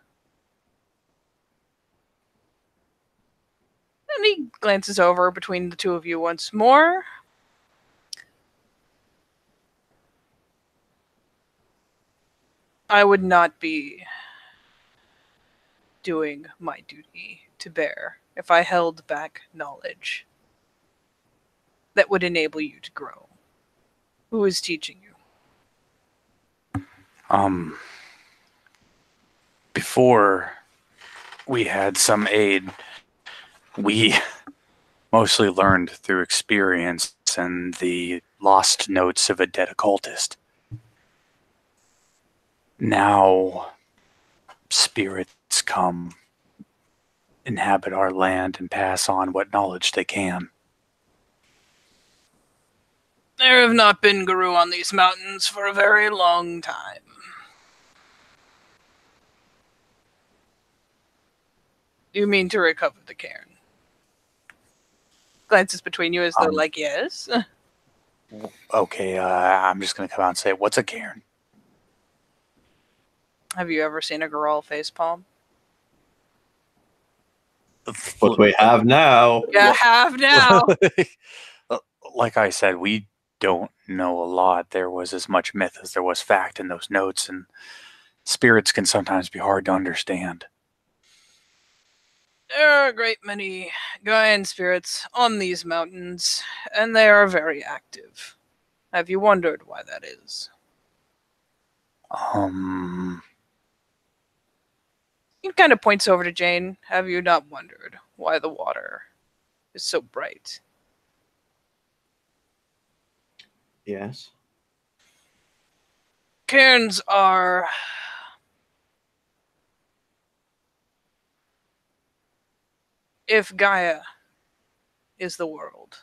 And he glances over between the two of you once more. I would not be doing my duty to bear if I held back knowledge that would enable you to grow. Who is teaching you? Before we had some aid, we mostly learned through experience and the lost notes of a dead occultist. Now, spirits come, inhabit our land, and pass on what knowledge they can. There have not been Guru on these mountains for a very long time. You mean to recover the cairn? Glances between you as though, like, yes. Okay, I'm just gonna come out and say, what's a cairn? Have you ever seen a Goral facepalm? What we have now. You have now. Like I said, we don't know a lot. There was as much myth as there was fact in those notes, and spirits can sometimes be hard to understand. There are a great many Gaian spirits on these mountains, and they are very active. Have you wondered why that is? He kind of points over to Jane. Have you not wondered why the water is so bright? Yes. Cairns are if Gaia is the world,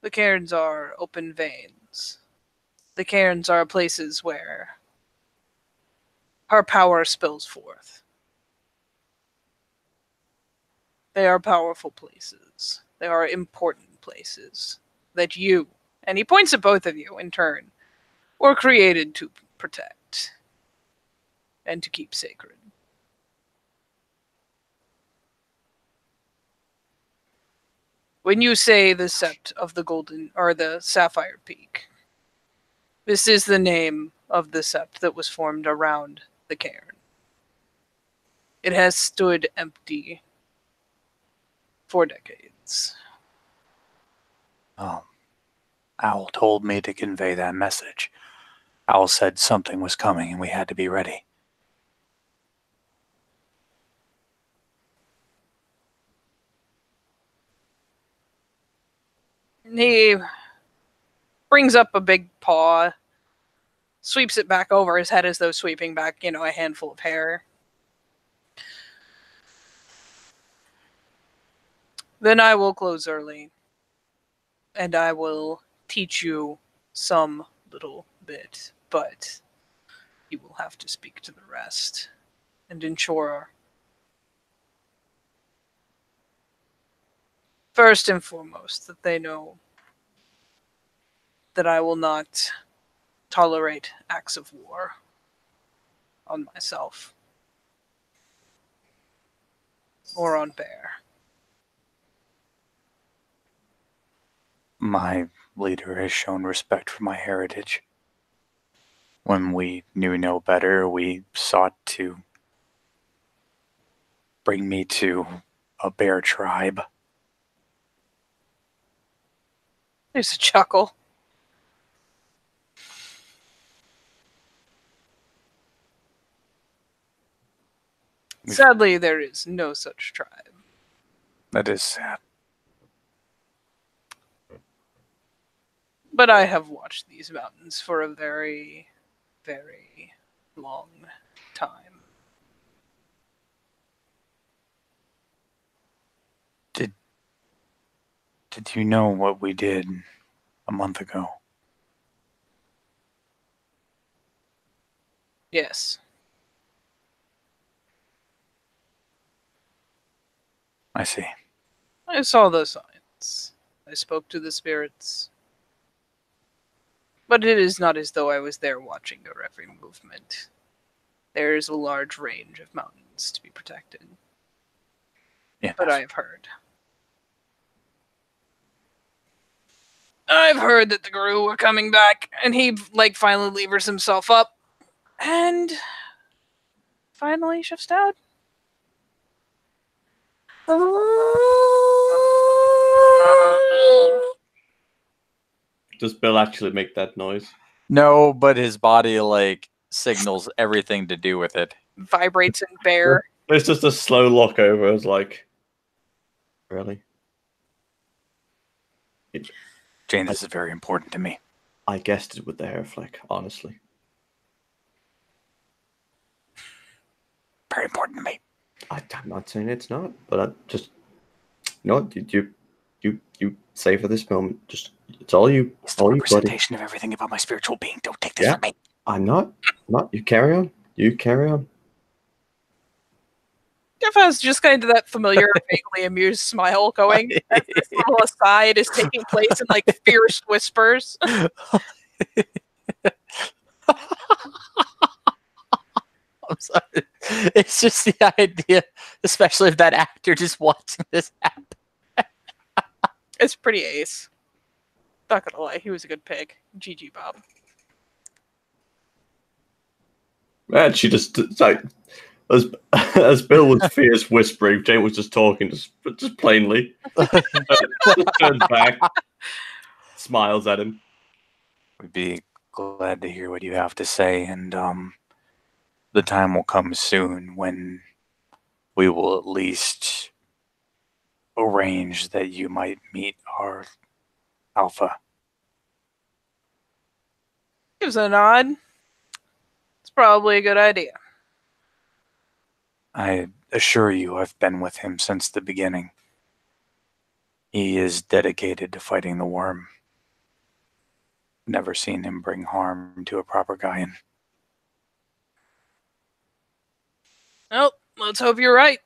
the cairns are open veins. The cairns are places where her power spills forth. They are powerful places. They are important places that you, and he points at both of you in turn, were created to protect and to keep sacred. When you say the Sept of the Golden, or the Sapphire Peak, this is the name of the Sept that was formed around the cairn. It has stood empty for decades. Owl told me to convey that message. Owl said something was coming and we had to be ready. He brings up a big paw, sweeps it back over his head as though sweeping back, a handful of hair. Then I will close early, and I will teach you some little bit, but you will have to speak to the rest and ensure, first and foremost, that they know that I will not tolerate acts of war on myself or on Bear. My leader has shown respect for my heritage. When we knew no better, we sought to bring me to a bear tribe. There's a chuckle. Sadly, there is no such tribe. That is sad. But I have watched these mountains for a very, very long time. Did you know what we did a month ago? Yes. I see. I saw the signs. I spoke to the spirits. But it is not as though I was there watching your every movement. There is a large range of mountains to be protected. Yeah, But I have heard. I've heard that the Guru are coming back, and he, finally levers himself up, and finally shifts out. Does Bill actually make that noise? No, but his body signals everything to do with it. Vibrates in Bear. It's just a slow look over. It's like, really? Jane, this is very important to me. I guessed it with the hair flick, honestly. Very important to me. I'm not saying it's not, but I just, you say for this moment, just it's all you. It's the all you, buddy. representation of everything about my spiritual being. Don't take this from me. I'm not. You carry on. You carry on. Jeff has just kind of that familiar, vaguely amused smile going as this little aside is taking place in like fierce whispers. I'm sorry. It's just the idea, especially of that actor just watching this happen. It's pretty ace. Not gonna lie, he was a good pick. GG, Bob. Man, she just it's like as Bill was fierce whispering, Jane was just talking, just plainly. Turns back, smiles at him. We'd be glad to hear what you have to say, and the time will come soon when we will at least arrange that you might meet our alpha. Gives a nod. It's probably a good idea. I assure you I've been with him since the beginning. He is dedicated to fighting the worm. Never seen him bring harm to a proper Gaian. Well, let's hope you're right.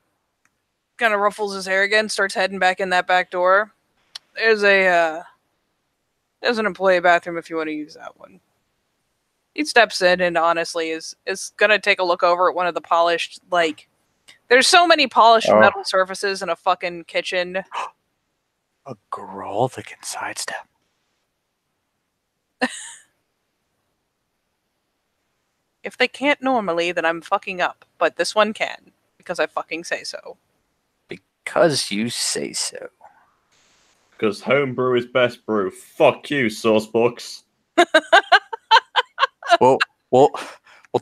Kind of ruffles his hair again, starts heading back in that back door. There's an employee bathroom if you want to use that one. He steps in and honestly is gonna take a look over at one of the polished, like, there's so many polished metal surfaces in a fucking kitchen. A girl that can sidestep. If they can't normally, then I'm fucking up. But this one can, because I fucking say so. Because you say so. Because homebrew is best brew. Fuck you, Sourcebooks. Well, we'll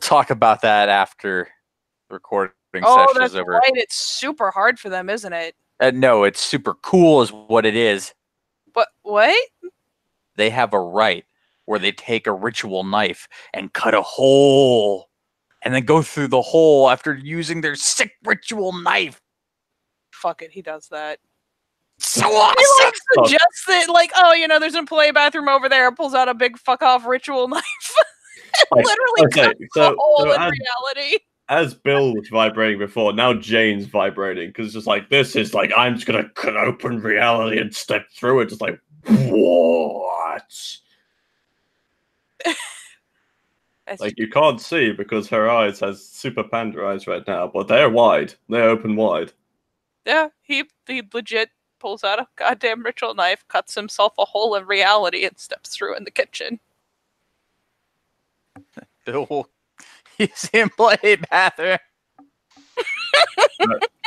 talk about that after the recording Oh, session that's is over. right. It's super hard for them, isn't it? No, it's super cool is what it is. But what? They have a rite where they take a ritual knife and cut a hole and then go through the hole after using their sick ritual knife. Fuck it, he does that. So He awesome! like suggests that, like, oh, there's an employee bathroom over there. Pulls out a big fuck off ritual knife. Literally Okay, cuts a hole in as, reality. as Bill was vibrating before, now Jane's vibrating because it's just like this is like I'm just gonna cut open reality and step through it. Just like what? Like you can't see because her eyes has super panda eyes right now, but they're wide. They're open wide. Yeah, he legit pulls out a goddamn ritual knife, cuts himself a hole in reality, and steps through in the kitchen. Bill will use the employee bathroom.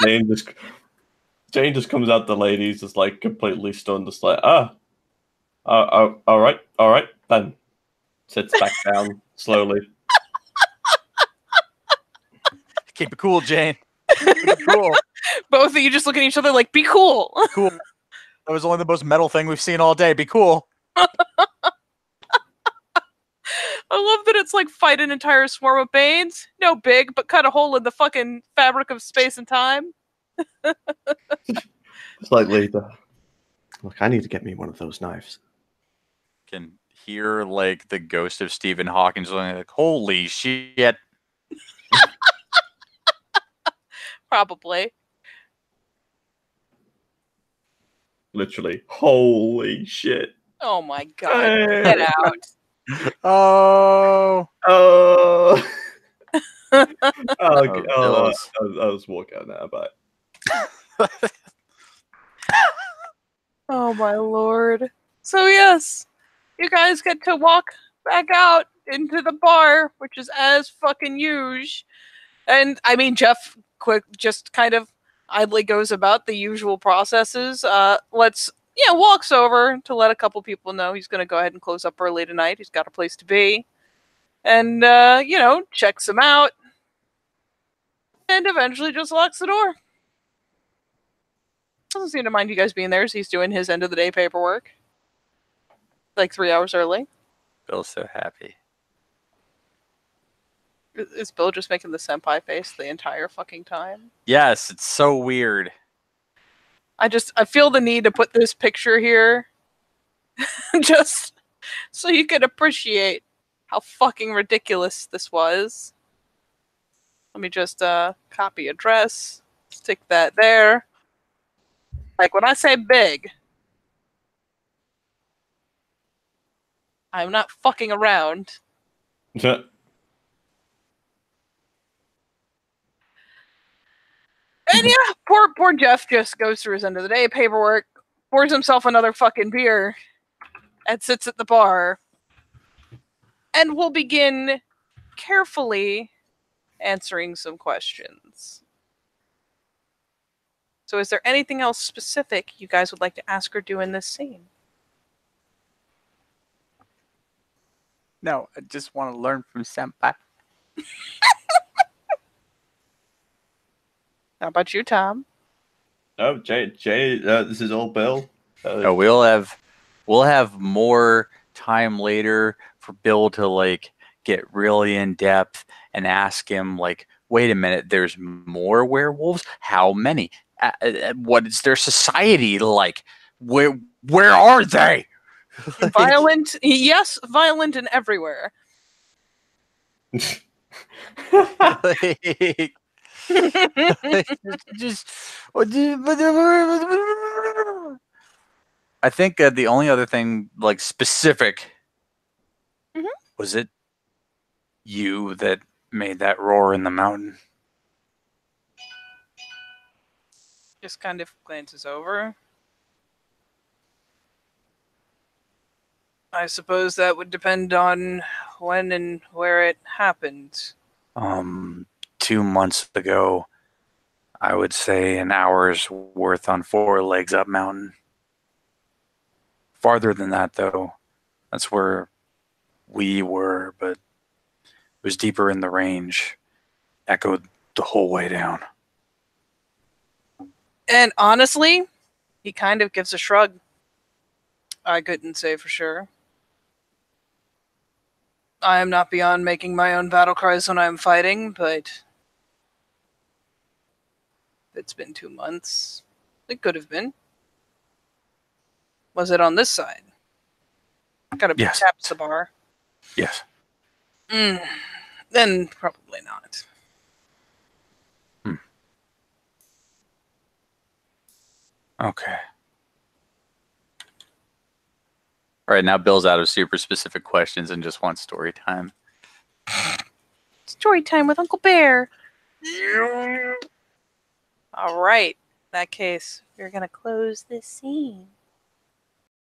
Jane just comes out the ladies just like completely stunned, just like all right, then sits back down slowly. Keep it cool, Jane. Keep it cool. Both of you just look at each other like, be cool. Cool. That was only the most metal thing we've seen all day. Be cool. I love that it's like fight an entire swarm of Banes. No big, but cut a hole in the fucking fabric of space and time. Slightly. Look, I need to get me one of those knives. Can hear like the ghost of Stephen Hawking like, holy shit. Probably. Literally, holy shit. Oh my god. Get out. Oh. Oh. Okay. Bills. I'll just walk out now. Bye. Oh my lord. So yes, you guys get to walk back out into the bar, which is as fucking huge. And I mean, Jeff just kind of idly goes about the usual processes. Walks over to let a couple people know he's going to go ahead and close up early tonight. He's got a place to be. And, checks them out. And eventually just locks the door. Doesn't seem to mind you guys being there as he's doing his end of the day paperwork. Like 3 hours early. Bill's so happy. Is Bill just making the senpai face the entire fucking time? Yes, it's so weird. I feel the need to put this picture here just so you can appreciate how fucking ridiculous this was. Let me just copy address, Stick that there. Like when I say big, I'm not fucking around. And yeah, poor Jeff just goes through his end of the day paperwork, pours himself another fucking beer, and sits at the bar. And we'll begin carefully answering some questions. So is there anything else specific you guys would like to ask or do in this scene? No, I just want to learn from Senpai. How about you, Tom? No, Jay, this is all Bill. No, we'll have more time later for Bill to like get really in depth and ask him like, wait a minute, there's more werewolves? How many? What is their society like? Where are they? Violent, yes, violent and everywhere. I think the only other thing like specific was it you that made that roar in the mountain. Just kind of glances over. I suppose that would depend on when and where it happened. 2 months ago, I would say an hour's worth on 4 legs up mountain. Farther than that, though, that's where we were, but it was deeper in the range, echoed the whole way down. And honestly, he kind of gives a shrug. I couldn't say for sure. I am not beyond making my own battle cries when I'm fighting, but it's been 2 months. It could have been. Was it on this side? Gotta be Yes. taps the bar. Yes. Then probably not. Okay. All right, now Bill's out of super specific questions and just wants story time. Story time with Uncle Bear. All right. In that case, we're gonna close this scene.